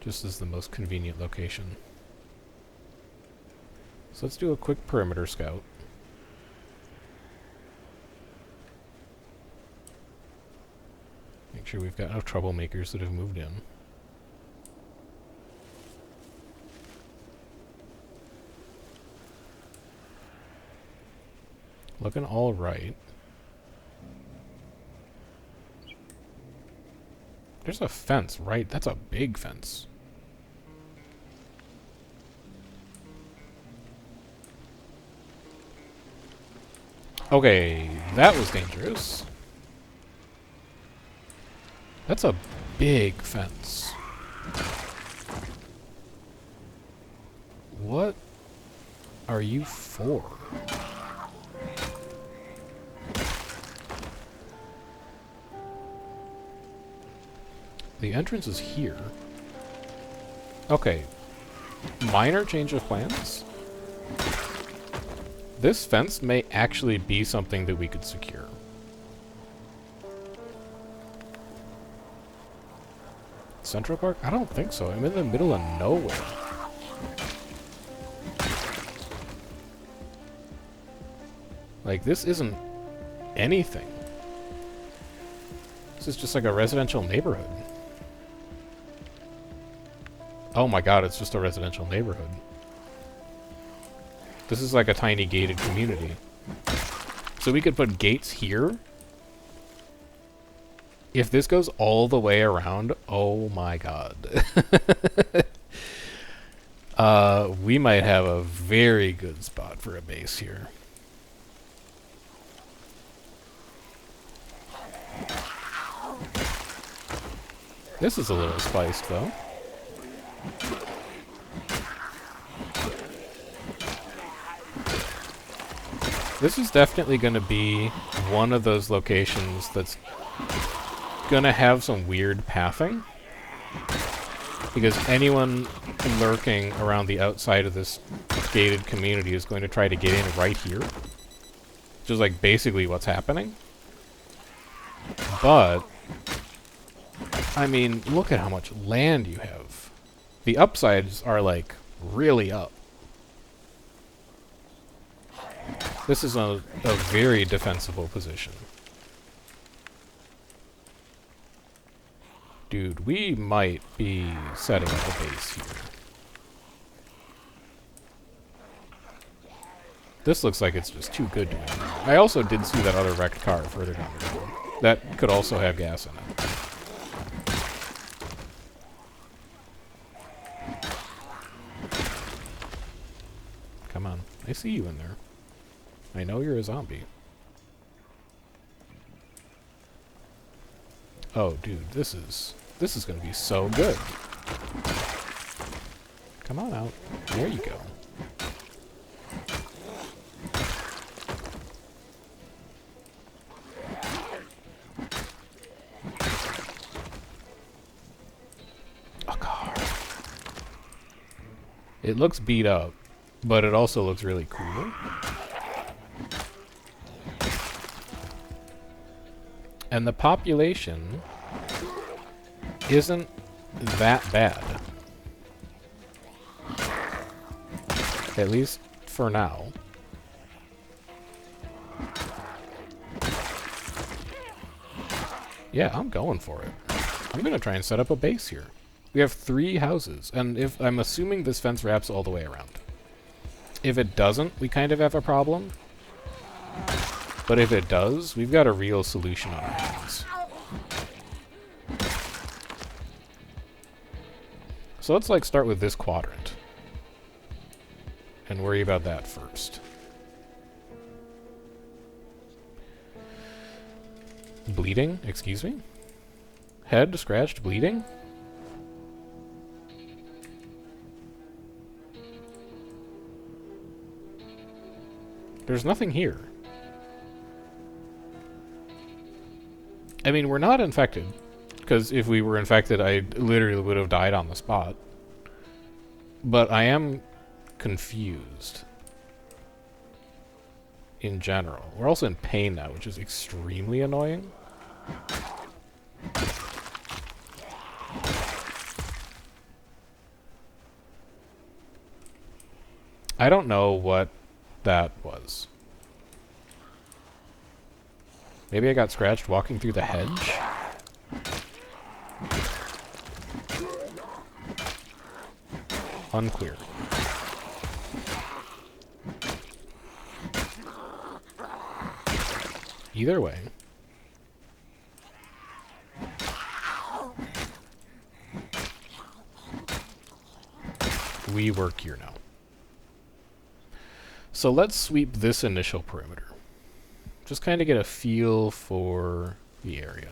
Just as the most convenient location. So let's do a quick perimeter scout. Make sure we've got no troublemakers that have moved in. Looking all right. There's a fence, right? That's a big fence. Okay, that was dangerous. That's a big fence. What are you for? The entrance is here. Okay. Minor change of plans? This fence may actually be something that we could secure. Central Park? I don't think so. I'm in the middle of nowhere. Like, this isn't anything. This is just like a residential neighborhood. Oh my god, it's just a residential neighborhood. This is like a tiny gated community. So we could put gates here. If this goes all the way around, oh my god. We might have a very good spot for a base here. This is a little spiced, though. This is definitely going to be one of those locations that's going to have some weird pathing. Because anyone lurking around the outside of this gated community is going to try to get in right here. Which is like basically what's happening. But, I mean, look at how much land you have. The upsides are like really up. This is a very defensible position. Dude, we might be setting up a base here. This looks like it's just too good to ignore. I also did see that other wrecked car further down the road. That could also have gas in it. Come on. I see you in there. I know you're a zombie. Oh, dude, this is gonna be so good. Come on out. There you go. A car. It looks beat up, but it also looks really cool. And the population isn't that bad. At least for now. Yeah, I'm going for it. I'm gonna try and set up a base here. We have 3 houses, and if I'm assuming this fence wraps all the way around. If it doesn't, we kind of have a problem. But if it does, we've got a real solution on our hands. So let's like start with this quadrant. And worry about that first. Bleeding? Excuse me? Head scratched, bleeding? There's nothing here. I mean, we're not infected. Because if we were infected, I literally would have died on the spot. But I am confused. In general. We're also in pain now, which is extremely annoying. I don't know what that was. Maybe I got scratched walking through the hedge? Unclear. Either way. We work here now. So let's sweep this initial perimeter. Just kind of get a feel for the area.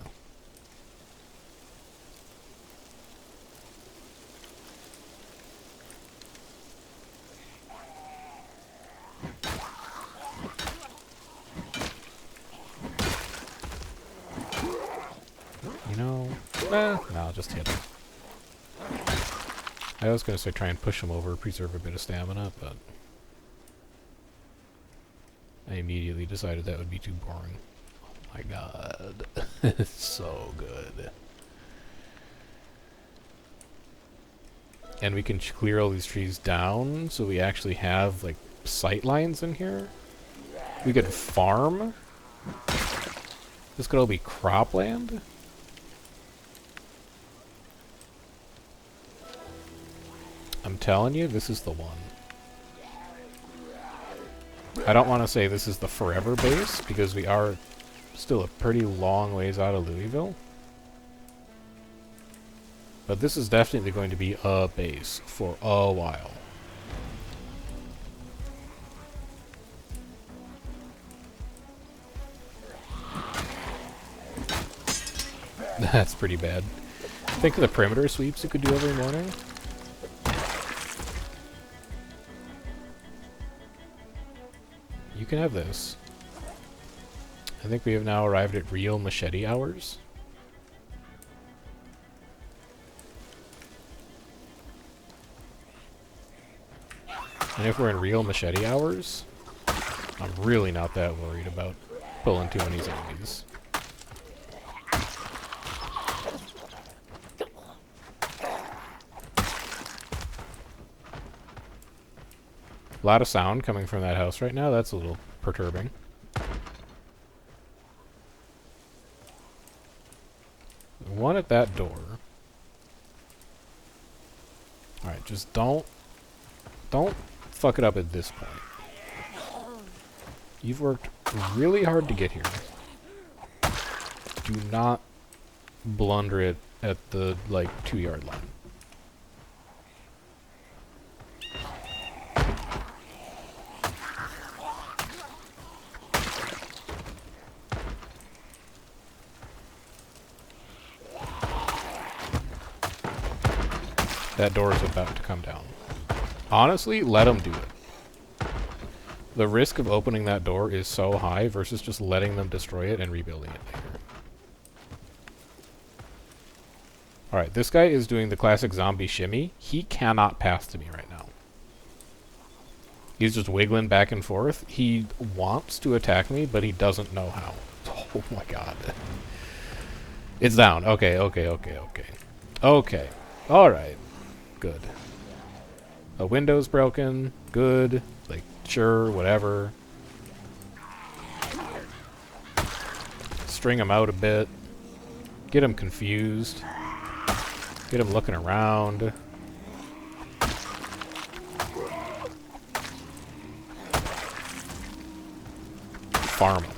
You know, no, just hit him. I was going to say try and push him over, preserve a bit of stamina, but I immediately decided that would be too boring. Oh my god. It's so good. And we can clear all these trees down, so we actually have, like, sight lines in here. We could farm. This could all be cropland. I'm telling you, this is the one. I don't want to say this is the forever base, because we are still a pretty long ways out of Louisville. But this is definitely going to be a base for a while. That's pretty bad. Think of the perimeter sweeps you could do every morning. You can have this. I think we have now arrived at real machete hours. And if we're in real machete hours, I'm really not that worried about pulling too many zombies. A lot of sound coming from that house right now. That's a little perturbing. One at that door. Alright, just don't fuck it up at this point. You've worked really hard to get here. Do not blunder it at the, like, 2-yard line. That door is about to come down. Honestly, let them do it. The risk of opening that door is so high versus just letting them destroy it and rebuilding it later. Alright, this guy is doing the classic zombie shimmy. He cannot pass to me right now. He's just wiggling back and forth. He wants to attack me, but he doesn't know how. Oh my god. It's down. Okay. Okay. Alright. Good. A window's broken. Good. Like, sure, whatever. String him out a bit. Get him confused. Get him looking around. Farm him.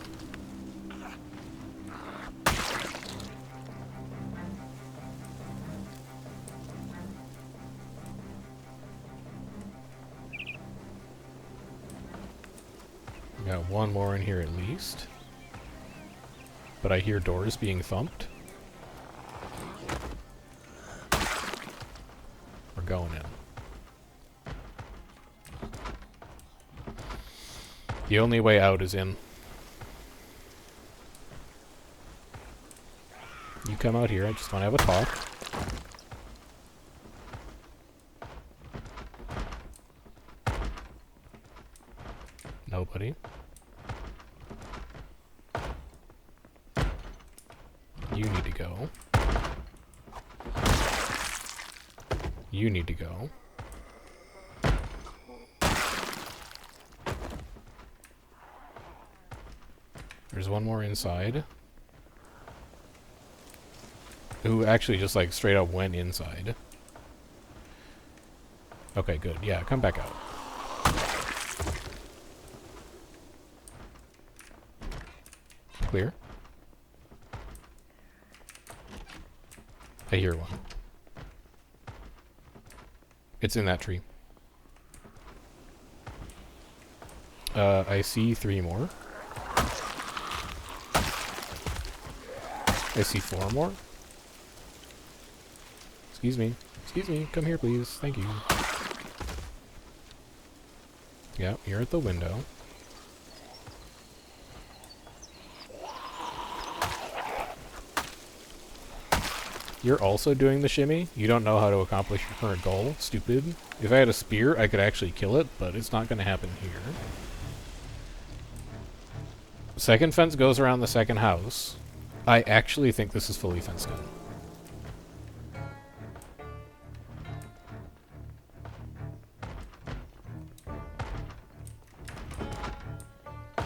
Got one more in here at least. But I hear doors being thumped. We're going in. The only way out is in. You come out here, I just want to have a talk. Nobody. You need to go. You need to go. There's one more inside. Who actually just like straight up went inside. Okay, good. Yeah, come back out. Clear. I hear one. It's in that tree. I see 3 more. I see 4 more. Excuse me. Excuse me. Come here, please. Thank you. Yeah, you're at the window. You're also doing the shimmy? You don't know how to accomplish your current goal? Stupid. If I had a spear, I could actually kill it, but it's not going to happen here. Second fence goes around the second house. I actually think this is fully fenced in.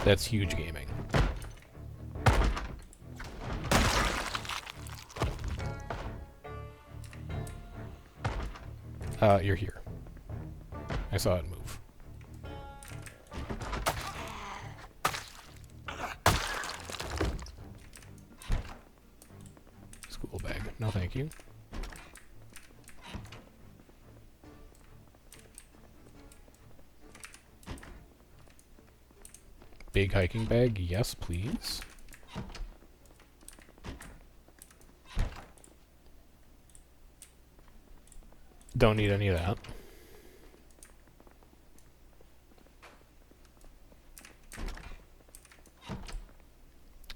That's huge gaming. You're here. I saw it move. School bag. No, thank you. Big hiking bag. Yes, please. Don't need any of that.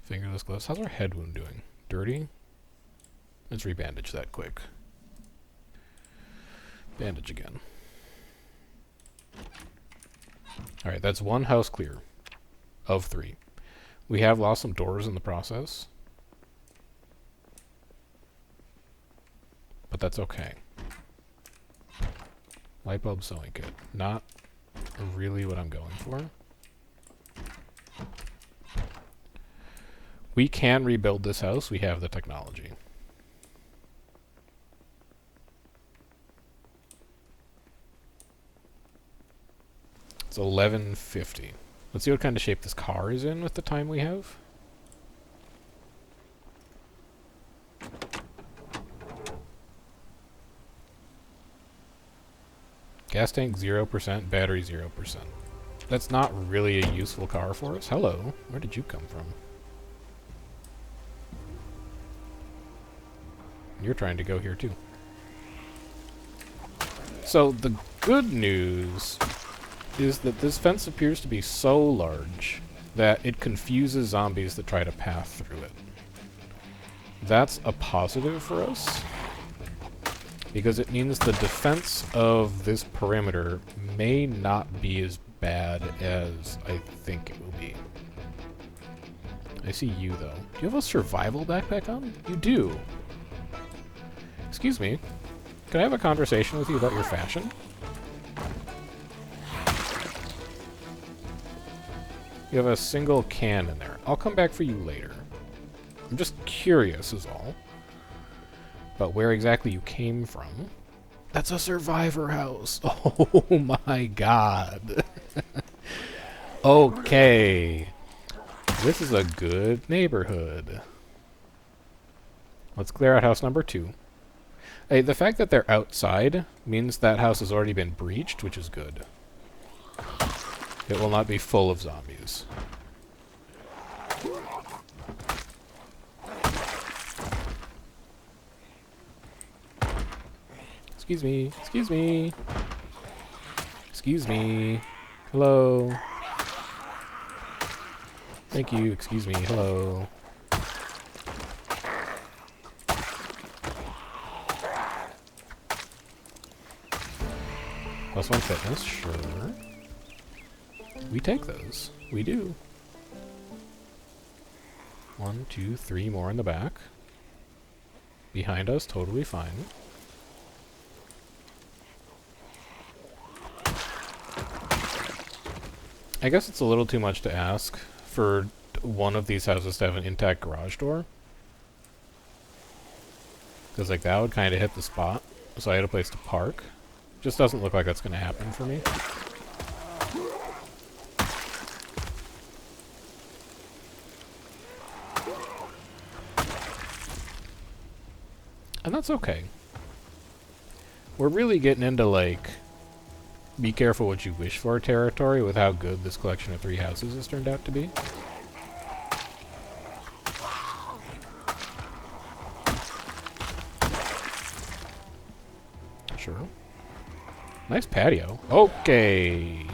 Fingerless gloves. How's our head wound doing? Dirty? Let's rebandage that quick. Bandage again. Alright, that's 1 house clear. Of 3. We have lost some doors in the process. But that's okay. Light bulb sewing kit. Not really what I'm going for. We can rebuild this house. We have the technology. It's 11:50. Let's see what kind of shape this car is in with the time we have. Gas tank 0%, battery 0%. That's not really a useful car for us. Hello, where did you come from? You're trying to go here too. So the good news is that this fence appears to be so large that it confuses zombies that try to pass through it. That's a positive for us, because it means the defense of this perimeter may not be as bad as I think it will be. I see you, though. Do you have a survival backpack on? You do. Excuse me. Can I have a conversation with you about your fashion? You have a single can in there. I'll come back for you later. I'm just curious is all. but where exactly you came from. That's a survivor house. Oh my god. Okay. This is a good neighborhood. Let's clear out house number 2. Hey, the fact that they're outside means that house has already been breached, which is good. It will not be full of zombies. Excuse me. Excuse me. Excuse me. Hello. Thank you. Excuse me. Hello. +1 fitness, sure. We take those. We do. 1, 2, 3 more in the back. Behind us, totally fine. I guess it's a little too much to ask for one of these houses to have an intact garage door. Because like that would kind of hit the spot. So I had a place to park. Just doesn't look like that's going to happen for me. And that's okay. We're really getting into, like, be careful what you wish for territory with how good this collection of 3 houses has turned out to be. Sure. Nice patio. Okay.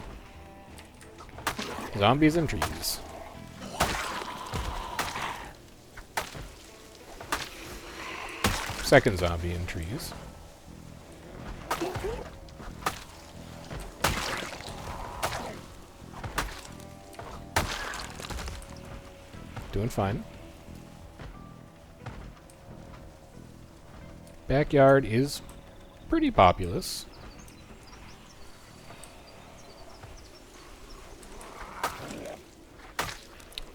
Zombies and trees. Second zombie in trees. Doing fine. Backyard is pretty populous.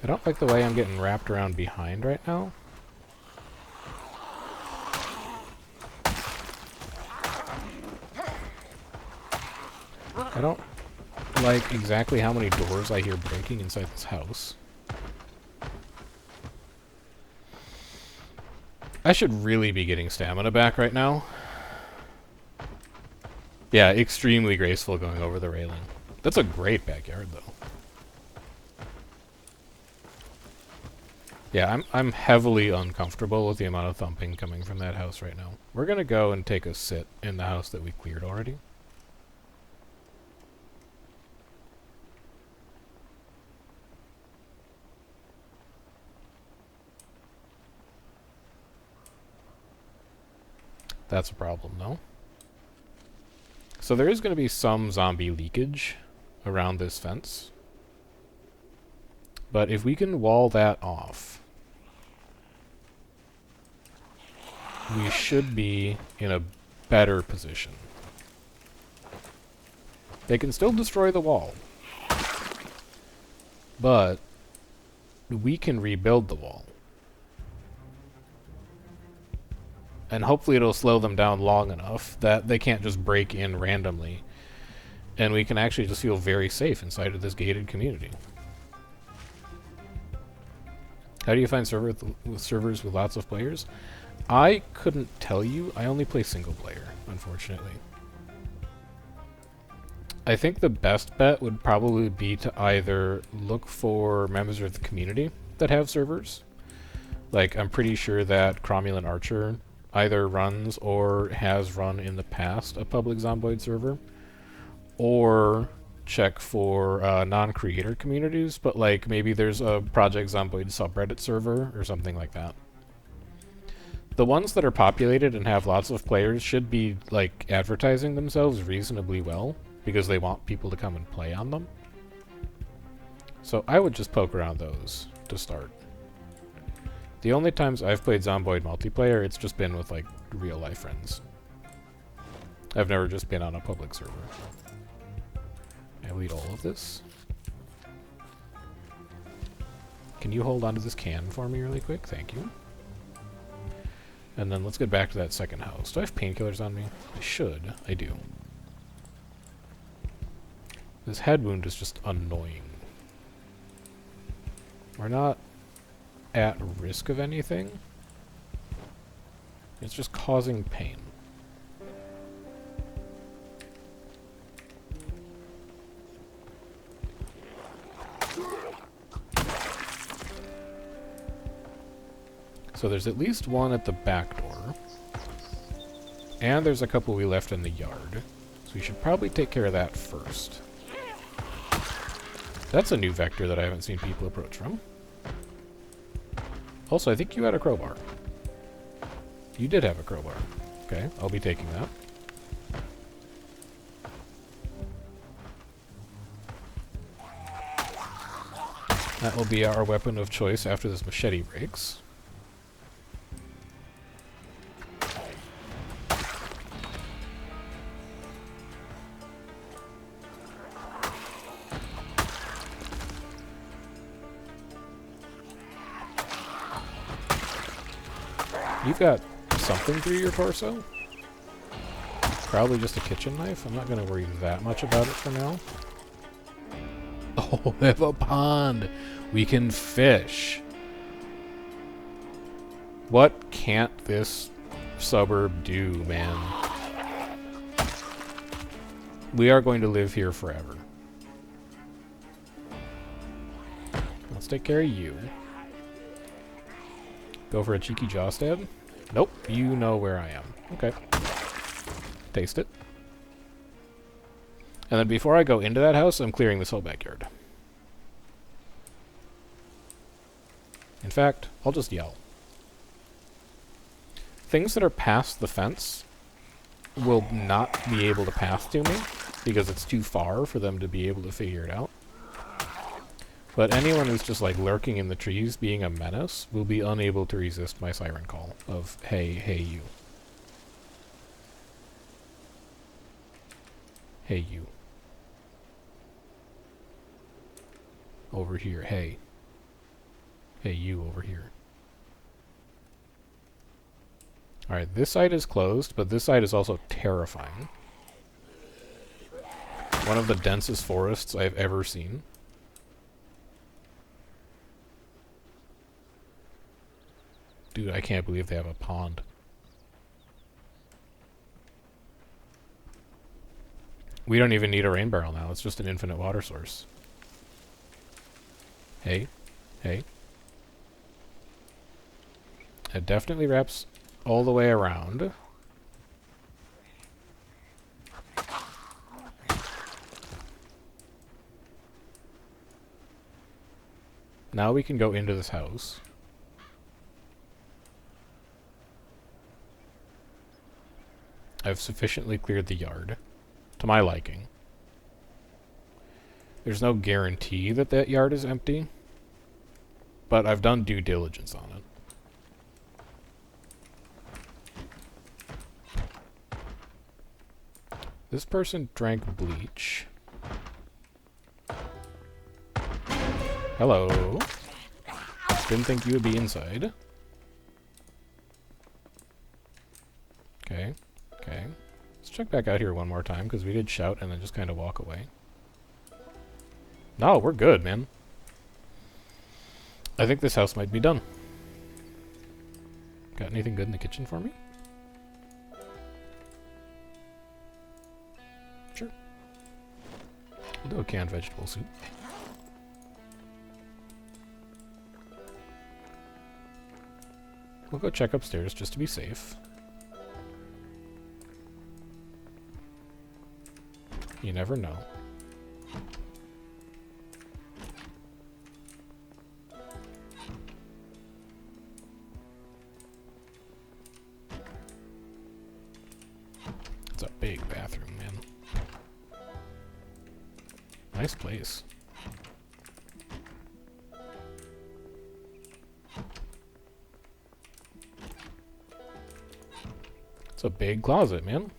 I don't like the way I'm getting wrapped around behind right now. I don't like exactly how many doors I hear breaking inside this house. I should really be getting stamina back right now. Yeah, extremely graceful going over the railing. That's a great backyard, though. Yeah, I'm heavily uncomfortable with the amount of thumping coming from that house right now. We're gonna go and take a sit in the house that we cleared already. That's a problem, though. So there is going to be some zombie leakage around this fence. But if we can wall that off, we should be in a better position. They can still destroy the wall, but we can rebuild the wall. And hopefully it'll slow them down long enough that they can't just break in randomly. And we can actually just feel very safe inside of this gated community. How do you find servers with lots of players? I couldn't tell you. I only play single player, unfortunately. I think the best bet would probably be to either look for members of the community that have servers. Like, I'm pretty sure that Cromulent Archer either runs or has run in the past a public Zomboid server, or check for non-creator communities, but like maybe there's a Project Zomboid subreddit server or something like that. The ones that are populated and have lots of players should be like advertising themselves reasonably well because they want people to come and play on them. So I would just poke around those to start. The only times I've played Zomboid multiplayer, it's just been with, like, real-life friends. I've never just been on a public server. I'll eat all of this. Can you hold onto this can for me really quick? Thank you. And then let's get back to that second house. Do I have painkillers on me? I should. I do. This head wound is just annoying. We're not at risk of anything. It's just causing pain. So there's at least one at the back door. And there's a couple we left in the yard. So we should probably take care of that first. That's a new vector that I haven't seen people approach from. Also, I think you had a crowbar. You did have a crowbar. Okay, I'll be taking that. That will be our weapon of choice after this machete breaks. You've got something through your torso? Probably just a kitchen knife. I'm not going to worry that much about it for now. Oh, we have a pond! We can fish! What can't this suburb do, man? We are going to live here forever. Let's take care of you. Go for a cheeky jaw stab? Nope, you know where I am. Okay. Taste it. And then before I go into that house, I'm clearing this whole backyard. In fact, I'll just yell. Things that are past the fence will not be able to pass to me because it's too far for them to be able to figure it out. But anyone who's just like lurking in the trees being a menace will be unable to resist my siren call of, hey, hey you. Hey you. Over here, hey. Hey you over here. Alright, this side is closed, but this side is also terrifying. One of the densest forests I've ever seen. Dude, I can't believe they have a pond. We don't even need a rain barrel now. It's just an infinite water source. Hey. Hey. It definitely wraps all the way around. Now we can go into this house. I've sufficiently cleared the yard, to my liking. There's no guarantee that that yard is empty, but I've done due diligence on it. This person drank bleach. Hello. Didn't think you would be inside. Okay. Okay. Let's check back out here one more time, because we did shout and then just kind of walk away. No, we're good, man. I think this house might be done. Got anything good in the kitchen for me? Sure. We'll do a canned vegetable soup. We'll go check upstairs just to be safe. You never know. It's a big bathroom, man. Nice place. It's a big closet, man.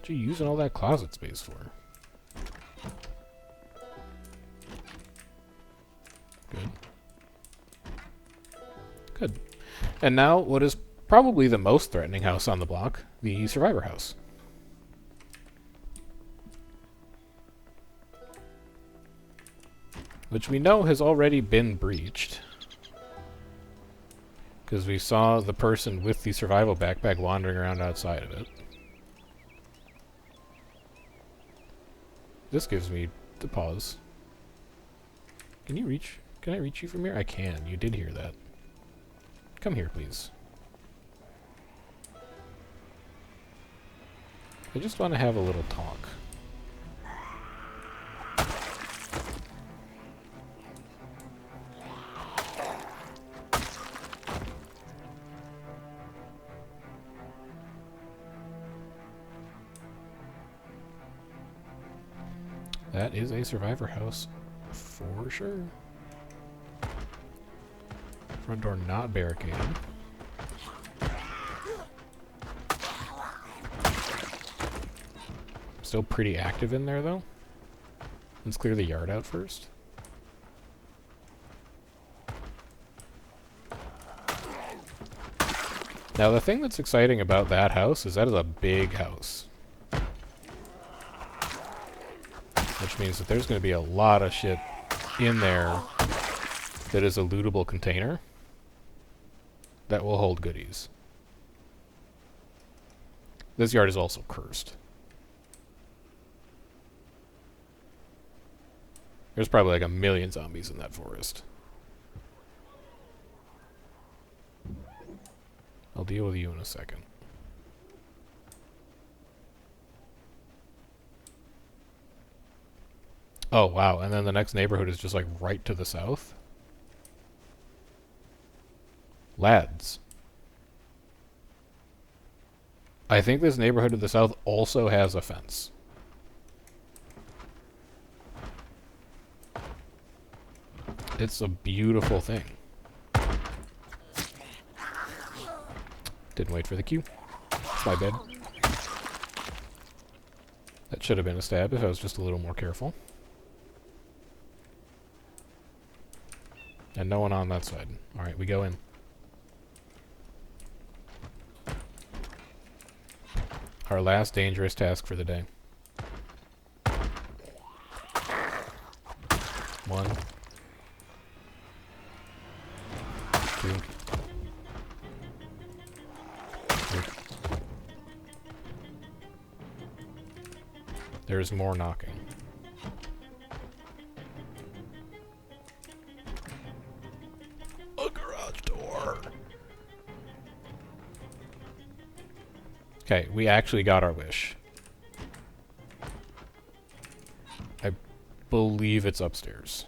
What are you using all that closet space for? Good. Good. And now, what is probably the most threatening house on the block, the survivor house. Which we know has already been breached. Because we saw the person with the survival backpack wandering around outside of it. This gives me the pause. Can I reach you from here? I can. You did hear that. Come here, please. I just want to have a little talk. That is a survivor house for sure. Front door not barricaded. Still pretty active in there, though. Let's clear the yard out first. Now, the thing that's exciting about that house is that is a big house. Which means that there's going to be a lot of shit in there that is a lootable container that will hold goodies. This yard is also cursed. There's probably like 1 million zombies in that forest. I'll deal with you in a second. Oh, wow. And then the next neighborhood is just like right to the south. Lads. I think this neighborhood to the south also has a fence. It's a beautiful thing. Didn't wait for the cue. It's my bad. That should have been a stab if I was just a little more careful. And no one on that side. Alright, we go in. Our last dangerous task for the day. 1, 2, 3. There's more knocking. A garage door. Okay, we actually got our wish. I believe it's upstairs.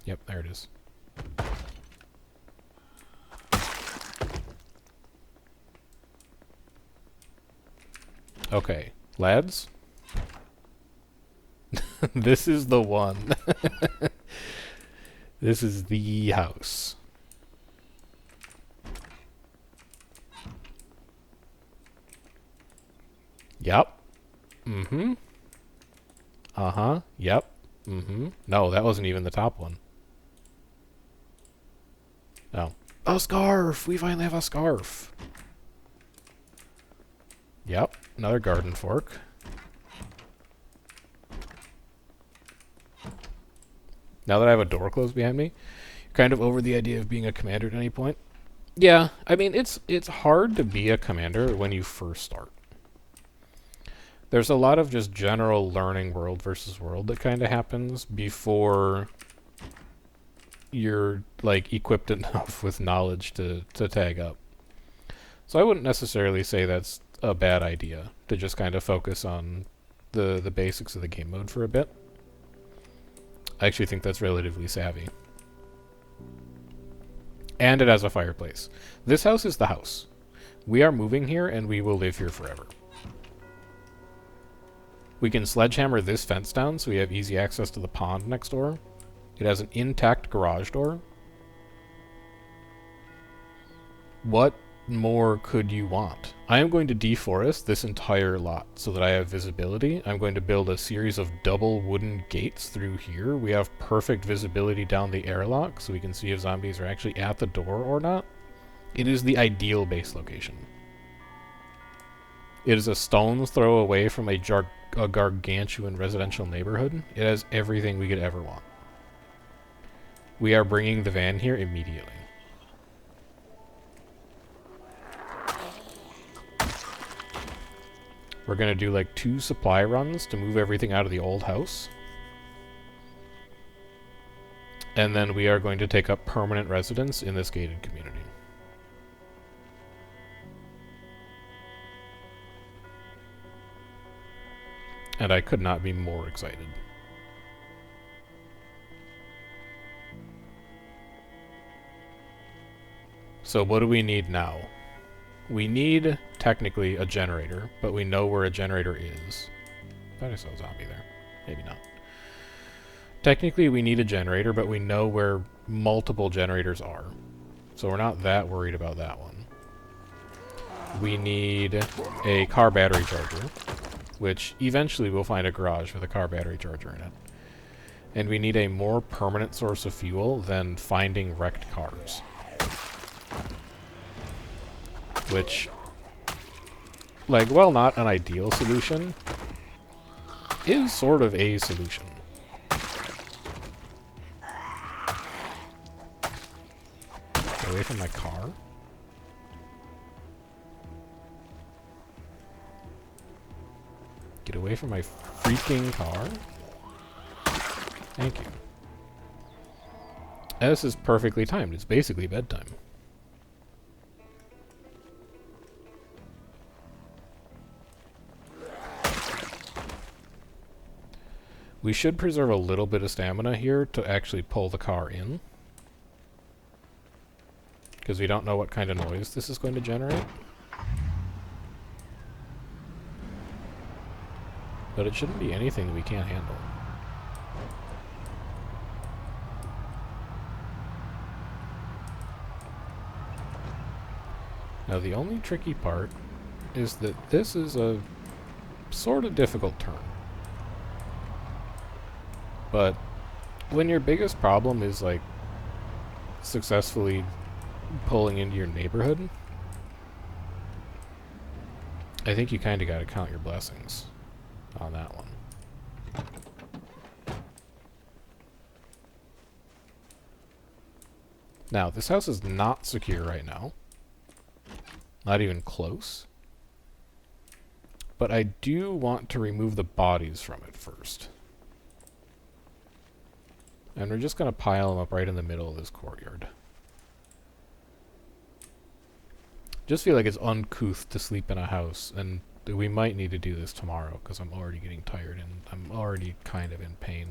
Yep, there it is. Okay, lads. This is the one. This is the house. Yep. Mm-hmm. Uh-huh. Yep. Mm-hmm. No, that wasn't even the top one. Oh. A scarf! We finally have a scarf. Yep. Another garden fork. Now that I have a door closed behind me, you're kind of over the idea of being a commander at any point. Yeah, I mean, it's hard to be a commander when you first start. There's a lot of just general learning world versus world that kind of happens before you're, like, equipped enough with knowledge to tag up. So I wouldn't necessarily say that's a bad idea, to just kind of focus on the basics of the game mode for a bit. I actually think that's relatively savvy. And it has a fireplace. This house is the house. We are moving here, and we will live here forever. We can sledgehammer this fence down, so we have easy access to the pond next door. It has an intact garage door. What more could you want? I am going to deforest this entire lot so that I have visibility. I'm going to build a series of double wooden gates through here. We have perfect visibility down the airlock so we can see if zombies are actually at the door or not. It is the ideal base location. It is a stone's throw away from a gargantuan residential neighborhood. It has everything we could ever want. We are bringing the van here immediately. We're going to do like 2 supply runs to move everything out of the old house. And then we are going to take up permanent residence in this gated community. And I could not be more excited. So what do we need now? We need, technically, a generator, but we know where a generator is. Thought I saw a zombie there. Maybe not. Technically, we need a generator, but we know where multiple generators are. So we're not that worried about that one. We need a car battery charger, which eventually we'll find a garage with a car battery charger in it. And we need a more permanent source of fuel than finding wrecked cars. Which, like, while not an ideal solution, is sort of a solution. Get away from my car. Get away from my freaking car. Thank you. And this is perfectly timed. It's basically bedtime. We should preserve a little bit of stamina here to actually pull the car in. Because we don't know what kind of noise this is going to generate. But it shouldn't be anything we can't handle. Now the only tricky part is that this is a sort of difficult turn. But when your biggest problem is like successfully pulling into your neighborhood, I think you kind of got to count your blessings on that one. Now, this house is not secure right now. Not even close. But I do want to remove the bodies from it first. And we're just going to pile them up right in the middle of this courtyard. Just feel like it's uncouth to sleep in a house, and we might need to do this tomorrow, because I'm already getting tired, and I'm already kind of in pain.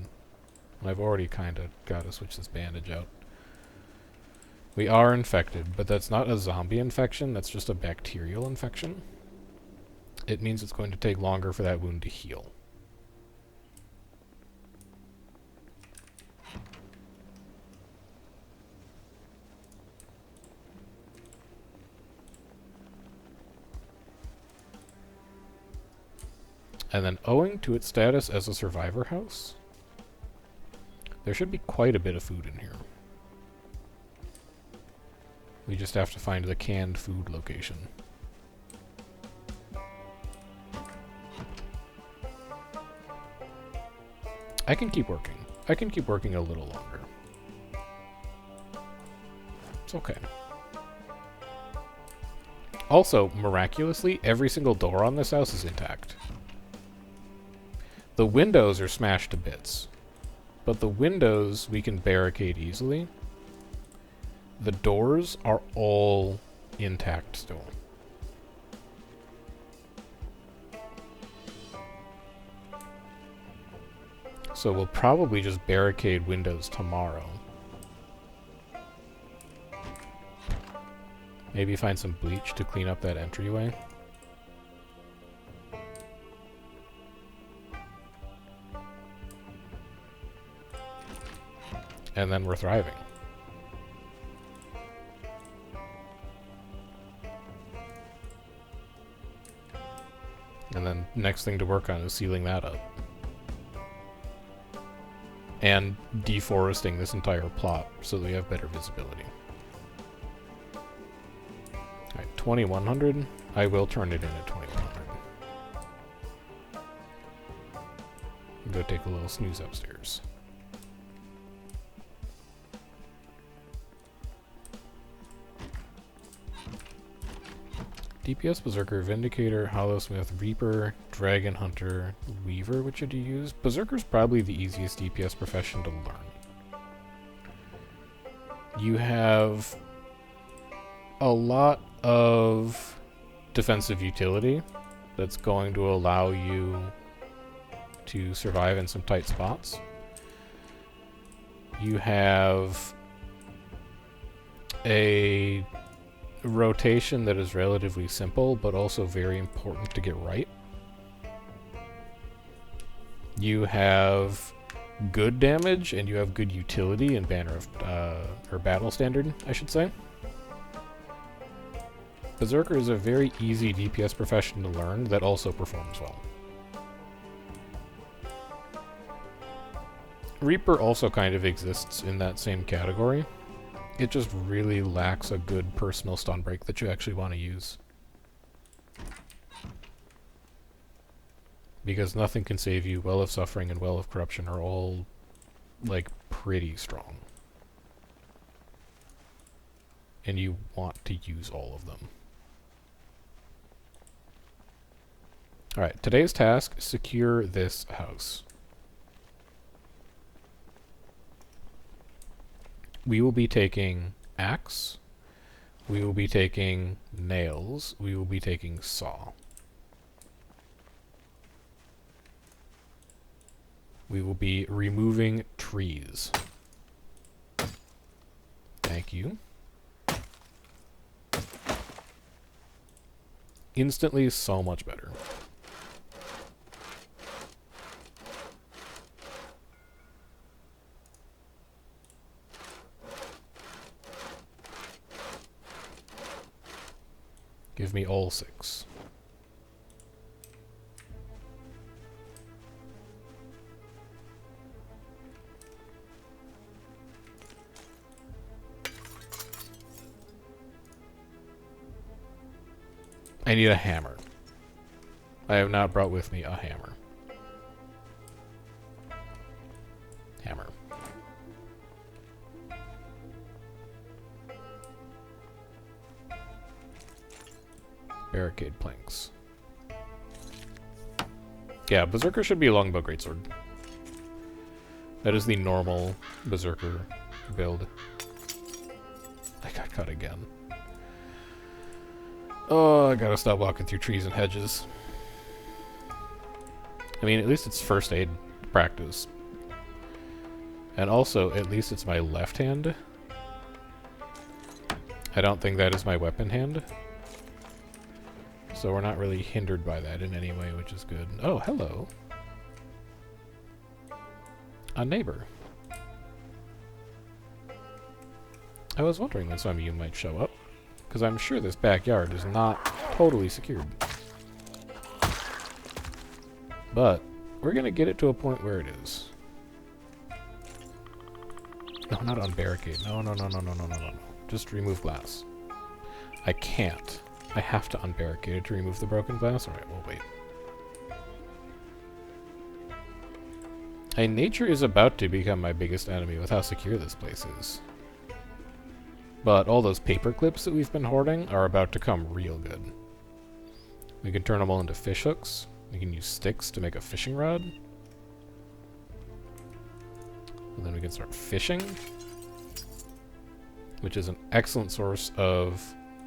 And I've already kind of got to switch this bandage out. We are infected, but that's not a zombie infection, that's just a bacterial infection. It means it's going to take longer for that wound to heal. And then, owing to its status as a survivor house, there should be quite a bit of food in here. We just have to find the canned food location. I can keep working. I can keep working a little longer. It's okay. Also, miraculously, every single door on this house is intact. The windows are smashed to bits, but the windows we can barricade easily. The doors are all intact still. So we'll probably just barricade windows tomorrow. Maybe find some bleach to clean up that entryway. And then we're thriving. And then next thing to work on is sealing that up. And deforesting this entire plot so that we have better visibility. Alright, 2100. I will turn it in at 2100. Go take a little snooze upstairs. DPS Berserker, Vindicator, Hollowsmith, Reaper, Dragon Hunter, Weaver, which should you use? Berserker's probably the easiest DPS profession to learn. You have a lot of defensive utility that's going to allow you to survive in some tight spots. You have a rotation that is relatively simple, but also very important to get right. You have good damage, and you have good utility in Banner of, or Battle Standard, I should say. Berserker is a very easy DPS profession to learn that also performs well. Reaper also kind of exists in that same category. It just really lacks a good personal stun break that you actually want to use. Because nothing can save you. Well of Suffering and Well of Corruption are all, like, pretty strong. And you want to use all of them. Alright, today's task, secure this house. We will be taking axe, we will be taking nails, we will be taking saw. We will be removing trees. Thank you. Instantly so much better. Give me all 6. I need a hammer. I have not brought with me a hammer. Hammer. Barricade planks. Yeah, Berserker should be a longbow greatsword. That is the normal Berserker build. I got cut again. Oh, I gotta stop walking through trees and hedges. I mean, at least it's first aid practice. And also, at least it's my left hand. I don't think that is my weapon hand. So we're not really hindered by that in any way, which is good. Oh, hello. A neighbor. I was wondering when some of you might show up, because I'm sure this backyard is not totally secured. But we're going to get it to a point where it is. No, not unbarricade. No, no, no, no, no, no, no, no. Just remove glass. I can't. I have to unbarricade it to remove the broken glass? Alright, we'll wait. Hey, nature is about to become my biggest enemy with how secure this place is. But all those paper clips that we've been hoarding are about to come real good. We can turn them all into fish hooks. We can use sticks to make a fishing rod. And then we can start fishing. Which is an excellent source of...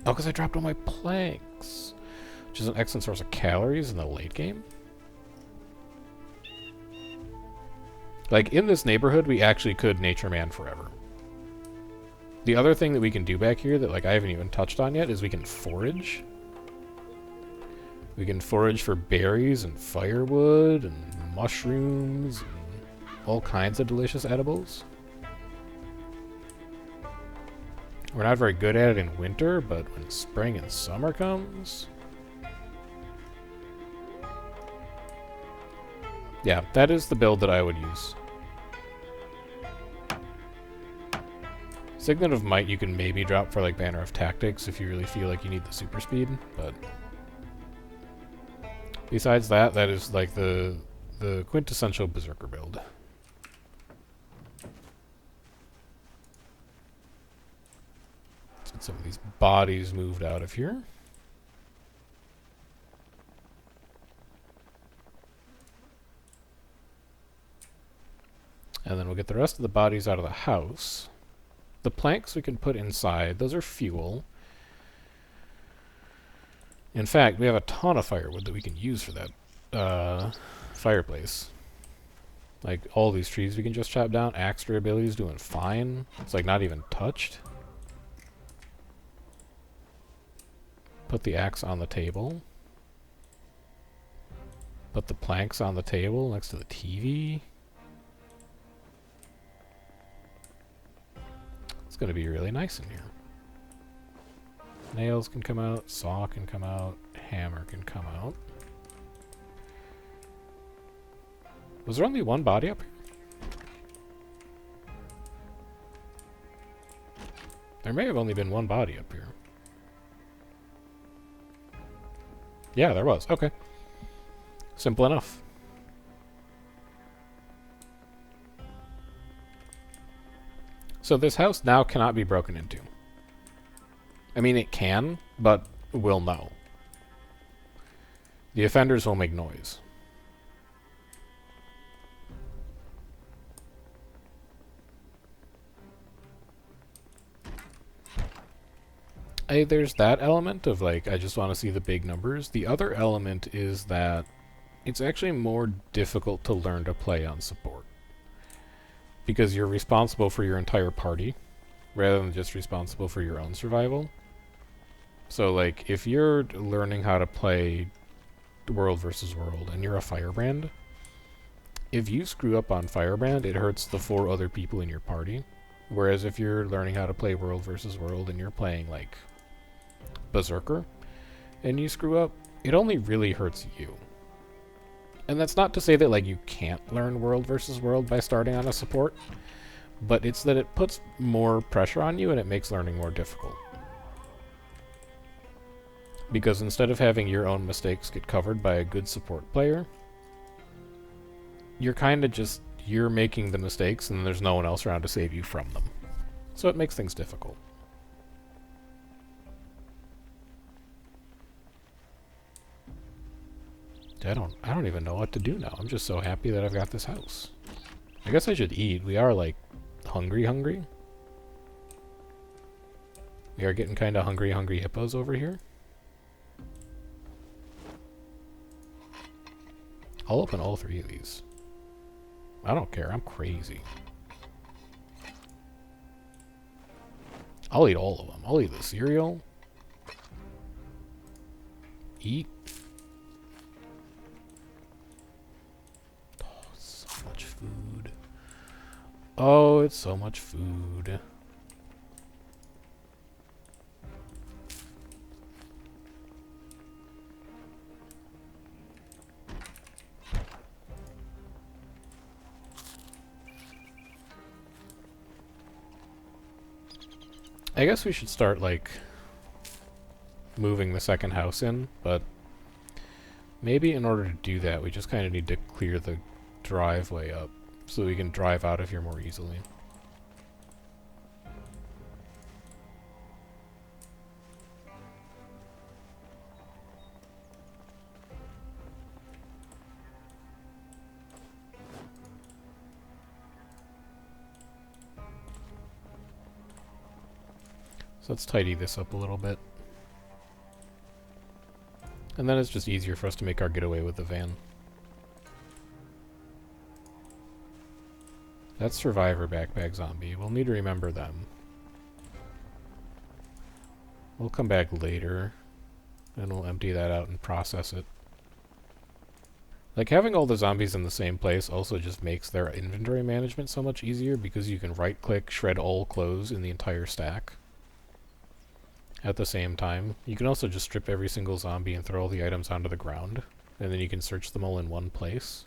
Oh, because I dropped all my planks. Which is an excellent source of calories in the late game. Like, in this neighborhood, we actually could Nature Man forever. The other thing that we can do back here that, like, I haven't even touched on yet is we can forage. We can forage for berries and firewood and mushrooms and all kinds of delicious edibles. We're not very good at it in winter, but when spring and summer comes... Yeah, that is the build that I would use. Signet of Might you can maybe drop for like Banner of Tactics if you really feel like you need the super speed, but besides that, that is like the quintessential Berserker build. Let's get some of these bodies moved out of here. And then we'll get the rest of the bodies out of the house. The planks we can put inside. Those are fuel. In fact, we have a ton of firewood that we can use for that fireplace. Like, all these trees we can just chop down. Axe durability is doing fine. It's, like, not even touched. Put the axe on the table. Put the planks on the table next to the TV. It's going to be really nice in here. Nails can come out, saw can come out, hammer can come out. Was there only one body up here? There may have only been one body up here. Yeah, there was. Okay. Simple enough. So this house now cannot be broken into. I mean, it can, but we'll know. The offenders will make noise. There's that element of, like, I just want to see the big numbers. The other element is that it's actually more difficult to learn to play on support. Because you're responsible for your entire party, rather than just responsible for your own survival. So, like, if you're learning how to play World versus World, and you're a Firebrand, if you screw up on Firebrand, it hurts the 4 other people in your party. Whereas if you're learning how to play World versus World, and you're playing, like, Berserker, and you screw up, it only really hurts you. And that's not to say that, like, you can't learn World versus World by starting on a support, but it's that it puts more pressure on you and it makes learning more difficult. Because instead of having your own mistakes get covered by a good support player, you're kind of just, you're making the mistakes and there's no one else around to save you from them. So it makes things difficult. I don't even know what to do now. I'm just so happy that I've got this house. I guess I should eat. We are, like, hungry. We are getting kind of hungry hippos over here. I'll open all 3 of these. I don't care. I'm crazy. I'll eat all of them. I'll eat the cereal. Eat. Food. Oh, it's so much food. I guess we should start, like, moving the second house in, but maybe in order to do that, we just kind of need to clear the driveway up so we can drive out of here more easily. So let's tidy this up a little bit. And then it's just easier for us to make our getaway with the van. That's Survivor Backpack Zombie. We'll need to remember them. We'll come back later, and we'll empty that out and process it. Like, having all the zombies in the same place also just makes their inventory management so much easier, because you can right-click, shred all clothes in the entire stack at the same time. You can also just strip every single zombie and throw all the items onto the ground, and then you can search them all in one place.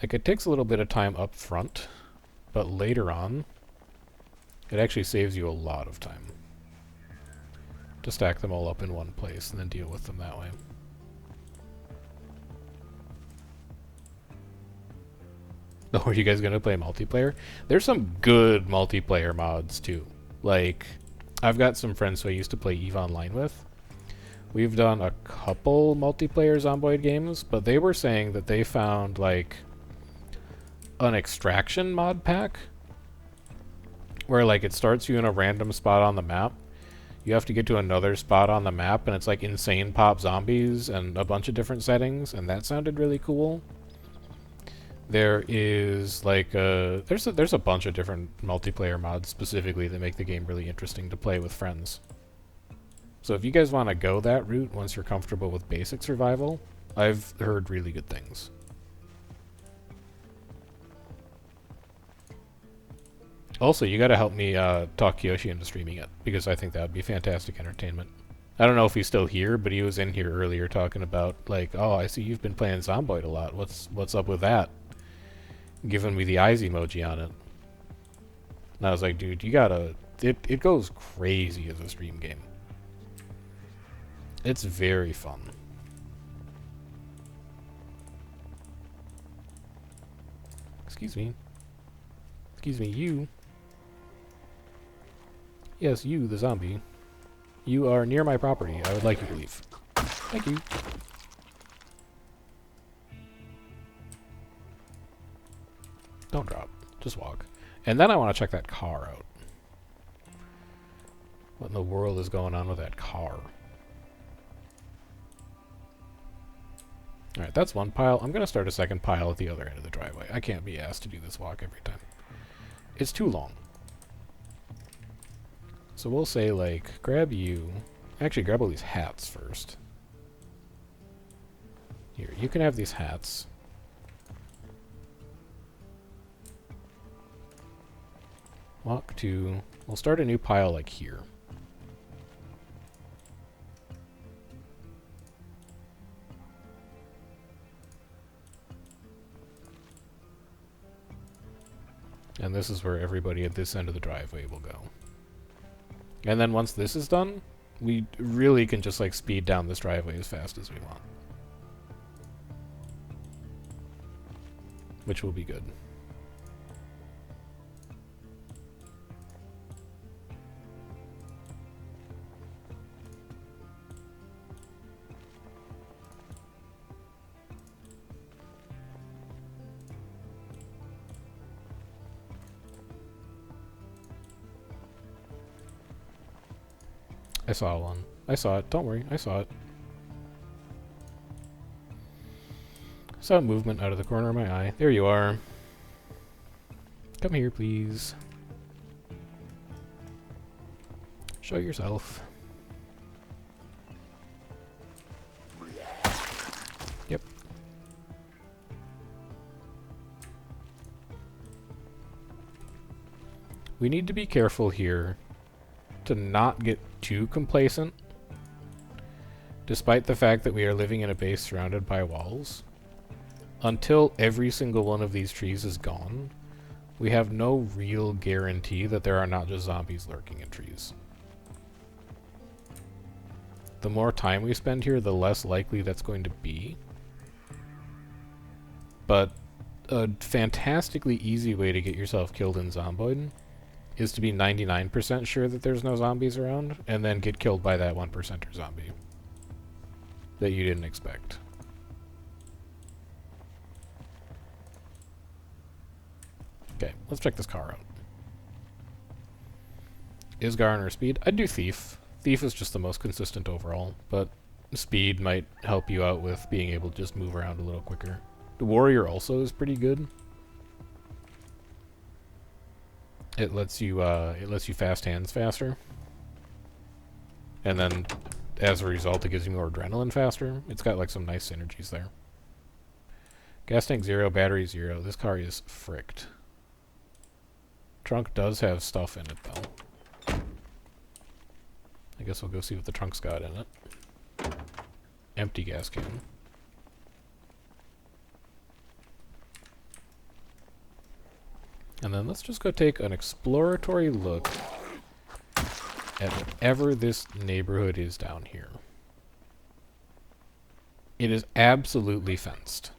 Like, it takes a little bit of time up front, but later on, it actually saves you a lot of time to stack them all up in one place and then deal with them that way. Oh, are you guys gonna play multiplayer? There's some good multiplayer mods too. Like, I've got some friends who I used to play EVE Online with. We've done a couple multiplayer Zomboid games, but they were saying that they found, like, an extraction mod pack where, like, it starts you in a random spot on the map. You have to get to another spot on the map, and it's like insane pop zombies and a bunch of different settings, and that sounded really cool. There is like there's a bunch of different multiplayer mods specifically that make the game really interesting to play with friends. So if you guys want to go that route once you're comfortable with basic survival, I've heard really good things. Also, you gotta help me talk Kiyoshi into streaming it, because I think that would be fantastic entertainment. I don't know if he's still here, but he was in here earlier talking about, like, oh, I see you've been playing Zomboid a lot. What's up with that? Giving me the eyes emoji on it. And I was like, dude, you gotta... It goes crazy as a stream game. It's very fun. Excuse me. Excuse me, you. Yes, you, the zombie. You are near my property. I would like you to leave. Thank you. Don't drop. Just walk. And then I want to check that car out. What in the world is going on with that car? Alright, that's one pile. I'm going to start a second pile at the other end of the driveway. I can't be asked to do this walk every time. It's too long. So we'll say, like, grab you. Actually, grab all these hats first. Here, you can have these hats. Walk to... We'll start a new pile, like, here. And this is where everybody at this end of the driveway will go. And then once this is done, we really can just, like, speed down this driveway as fast as we want. Which will be good. I saw one. I saw it. Don't worry. I saw it. Saw movement out of the corner of my eye. There you are. Come here, please. Show yourself. Yep. We need to be careful here to not get too complacent, despite the fact that we are living in a base surrounded by walls. Until every single one of these trees is gone, we have no real guarantee that there are not just zombies lurking in trees. The more time we spend here, the less likely that's going to be. But a fantastically easy way to get yourself killed in Zomboid is to be 99% sure that there's no zombies around, and then get killed by that 1%er zombie that you didn't expect. Okay, let's check this car out. Is Garner speed? I'd do Thief. Thief is just the most consistent overall, but speed might help you out with being able to just move around a little quicker. The Warrior also is pretty good. It lets you fast hands faster. And then, as a result, it gives you more adrenaline faster. It's got, like, some nice synergies there. Gas tank 0, battery 0. This car is fricked. Trunk does have stuff in it, though. I guess we'll go see what the trunk's got in it. Empty gas can. And then let's just go take an exploratory look at whatever this neighborhood is down here. It is absolutely fenced.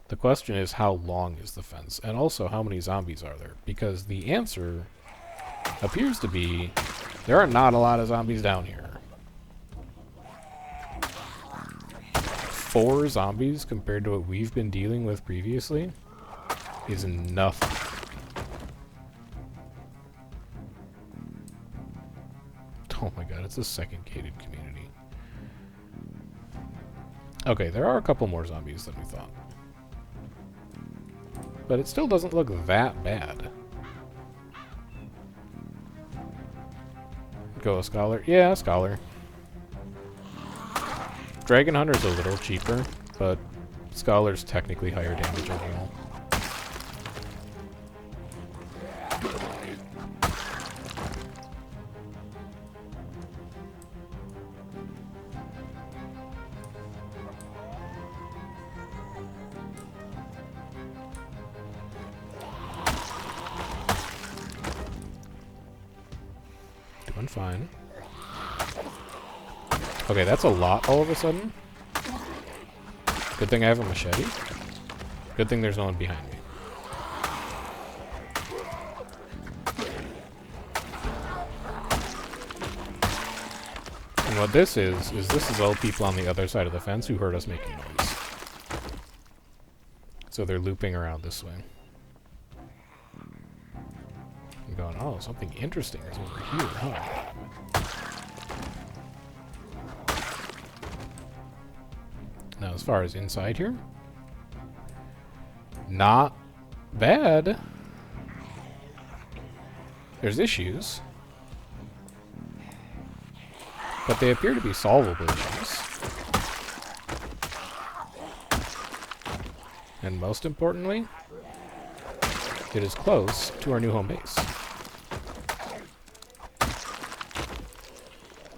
The question is, how long is the fence? And also, how many zombies are there? Because the answer appears to be, there are not a lot of zombies down here. 4 zombies compared to what we've been dealing with previously is nothing. Oh my god, it's a second gated community. Okay, there are a couple more zombies than we thought. But it still doesn't look that bad. Go a scholar? Yeah, a scholar. Dragon Hunter's a little cheaper, but scholar's technically higher damage overall. Doing fine. Okay, that's a lot all of a sudden. Good thing I have a machete. Good thing there's no one behind me. And what this is this is all people on the other side of the fence who heard us making noise. So they're looping around this way. I'm going, oh, something interesting is over here, huh? Now, as far as inside here, not bad. There's issues, but they appear to be solvable issues. And most importantly, it is close to our new home base.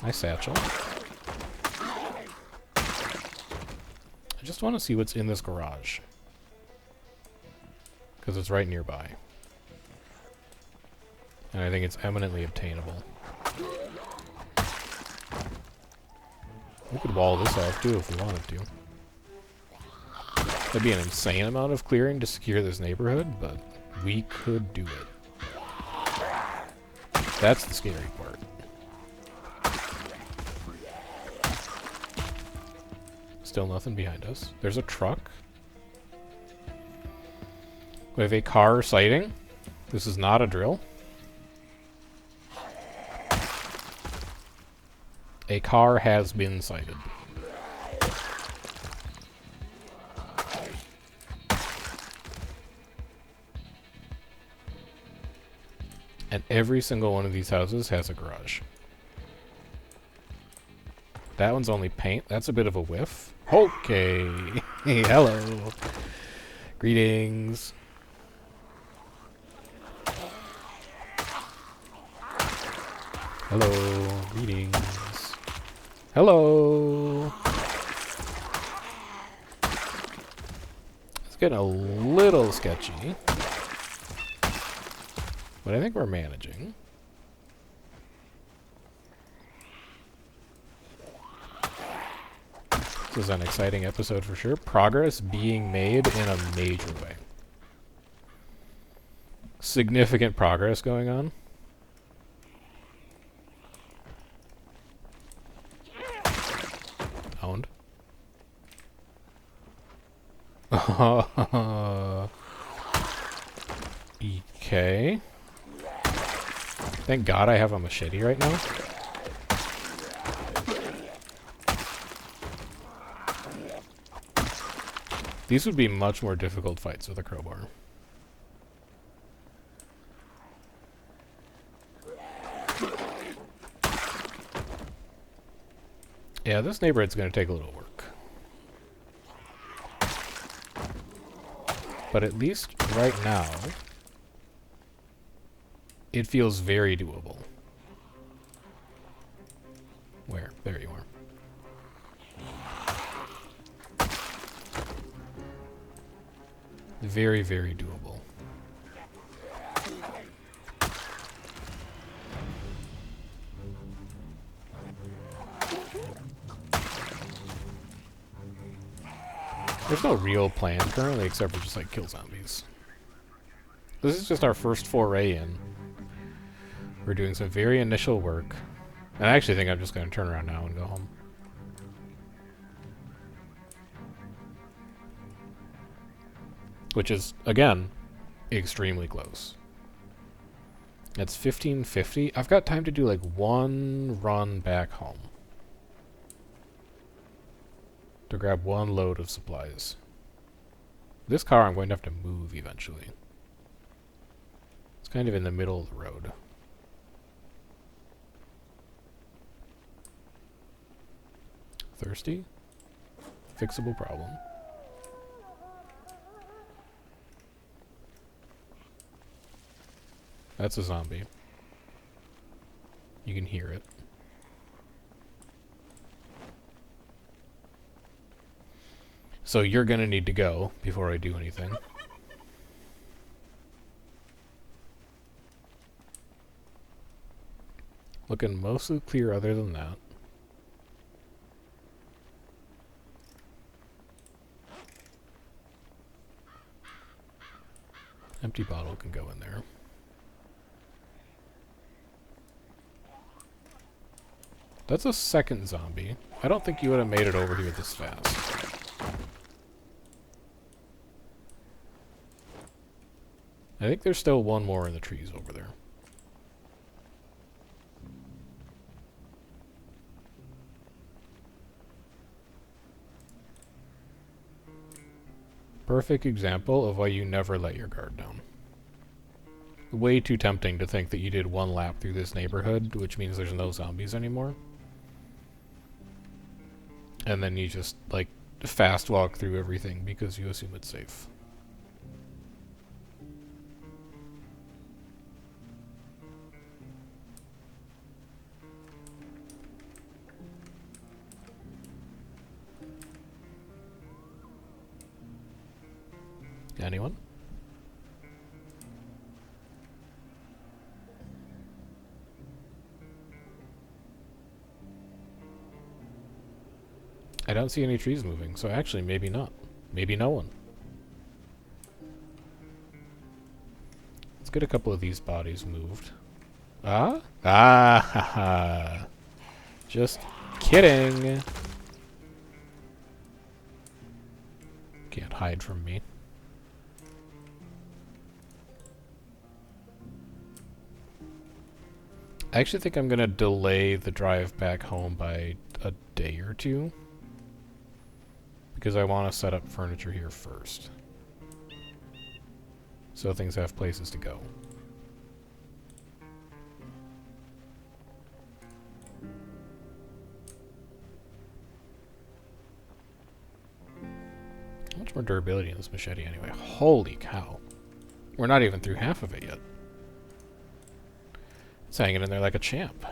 My satchel. I just want to see what's in this garage, because it's right nearby. And I think it's eminently obtainable. We could wall this off too if we wanted to. That'd be an insane amount of clearing to secure this neighborhood, but we could do it. That's the scary part. Still nothing behind us. There's a truck. We have a car sighting. This is not a drill. A car has been sighted. And every single one of these houses has a garage. That one's only paint. That's a bit of a whiff. Okay. Hey, hello. Greetings. Hello. Greetings. Hello. It's getting a little sketchy, but I think we're managing. This is an exciting episode for sure. Progress being made in a major way. Significant progress going on. Owned. EK. Thank God I have a machete right now. These would be much more difficult fights with a crowbar. Yeah, this neighborhood's going to take a little work. But at least right now, it feels very doable. Where? There you are. Very, very doable. There's no real plan currently except for just like kill zombies. This is just our first foray in. We're doing some very initial work. And I actually think I'm just going to turn around now and go home. Which is, again, extremely close. It's 15:50. I've got time to do like one run back home. To grab one load of supplies. This car I'm going to have to move eventually. It's kind of in the middle of the road. Thirsty? Fixable problem. That's a zombie. You can hear it. So you're gonna need to go before I do anything. Looking mostly clear other than that. Empty bottle can go in there. That's a second zombie. I don't think you would have made it over here this fast. I think there's still one more in the trees over there. Perfect example of why you never let your guard down. Way too tempting to think that you did one lap through this neighborhood, which means there's no zombies anymore. And then you just, like, fast walk through everything because you assume it's safe. Anyone? I don't see any trees moving, so actually maybe not. Maybe no one. Let's get a couple of these bodies moved. Ah? Ah, haha. Just kidding. Can't hide from me. I actually think I'm going to delay the drive back home by a day or two. Because I want to set up furniture here first. So things have places to go. How much more durability in this machete anyway? Holy cow. We're not even through half of it yet. It's hanging in there like a champ.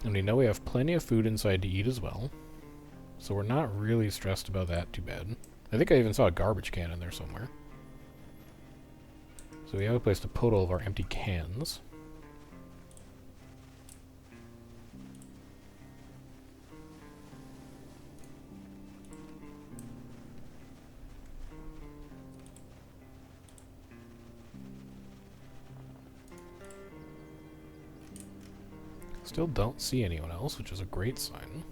And we know we have plenty of food inside to eat as well. So we're not really stressed about that too bad. I think I even saw a garbage can in there somewhere. So we have a place to put all of our empty cans. Still don't see anyone else, which is a great sign.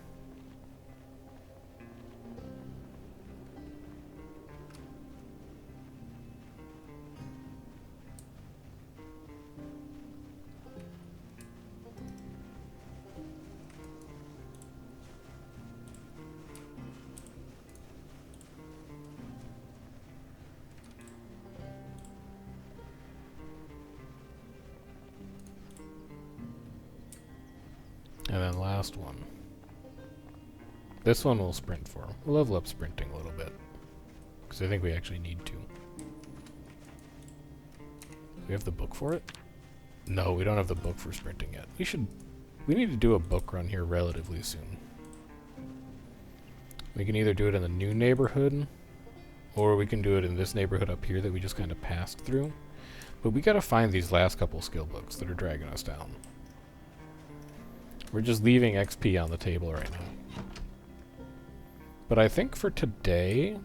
And then last one. This one we'll sprint for. We'll level up sprinting a little bit. Because I think we actually need to. We have the book for it? No, we don't have the book for sprinting yet. We need to do a book run here relatively soon. We can either do it in the new neighborhood, or we can do it in this neighborhood up here that we just kind of passed through. But we gotta find these last couple skill books that are dragging us down. We're just leaving XP on the table right now. But I think for today,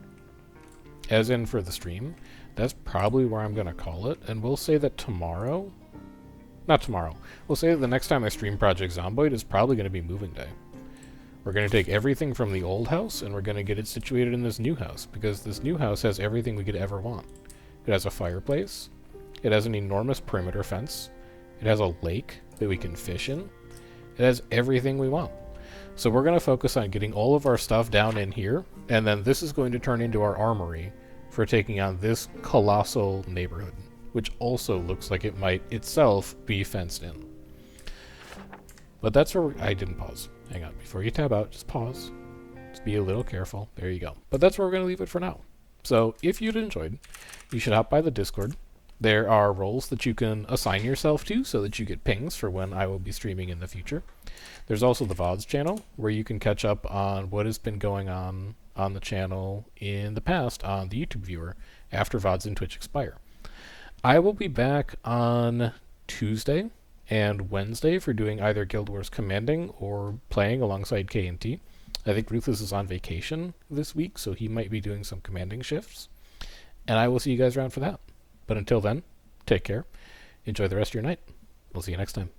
as in for the stream, that's probably where I'm gonna call it, and we'll say that tomorrow... Not tomorrow. We'll say that the next time I stream Project Zomboid is probably gonna be moving day. We're going to take everything from the old house, and we're going to get it situated in this new house, because this new house has everything we could ever want. It has a fireplace. It has an enormous perimeter fence. It has a lake that we can fish in. It has everything we want. So we're going to focus on getting all of our stuff down in here, and then this is going to turn into our armory for taking on this colossal neighborhood, which also looks like it might itself be fenced in. But that's where I didn't pause. Hang on, before you tab out, just pause. Just be a little careful. There you go. But that's where we're going to leave it for now. So if you'd enjoyed, you should hop by the Discord. There are roles that you can assign yourself to so that you get pings for when I will be streaming in the future. There's also the VODs channel, where you can catch up on what has been going on the channel in the past on the YouTube viewer after VODs and Twitch expire. I will be back on Tuesday and Wednesday for doing either Guild Wars Commanding or playing alongside KNT. I think Ruthless is on vacation this week, so he might be doing some commanding shifts. And I will see you guys around for that. But until then, take care. Enjoy the rest of your night. We'll see you next time.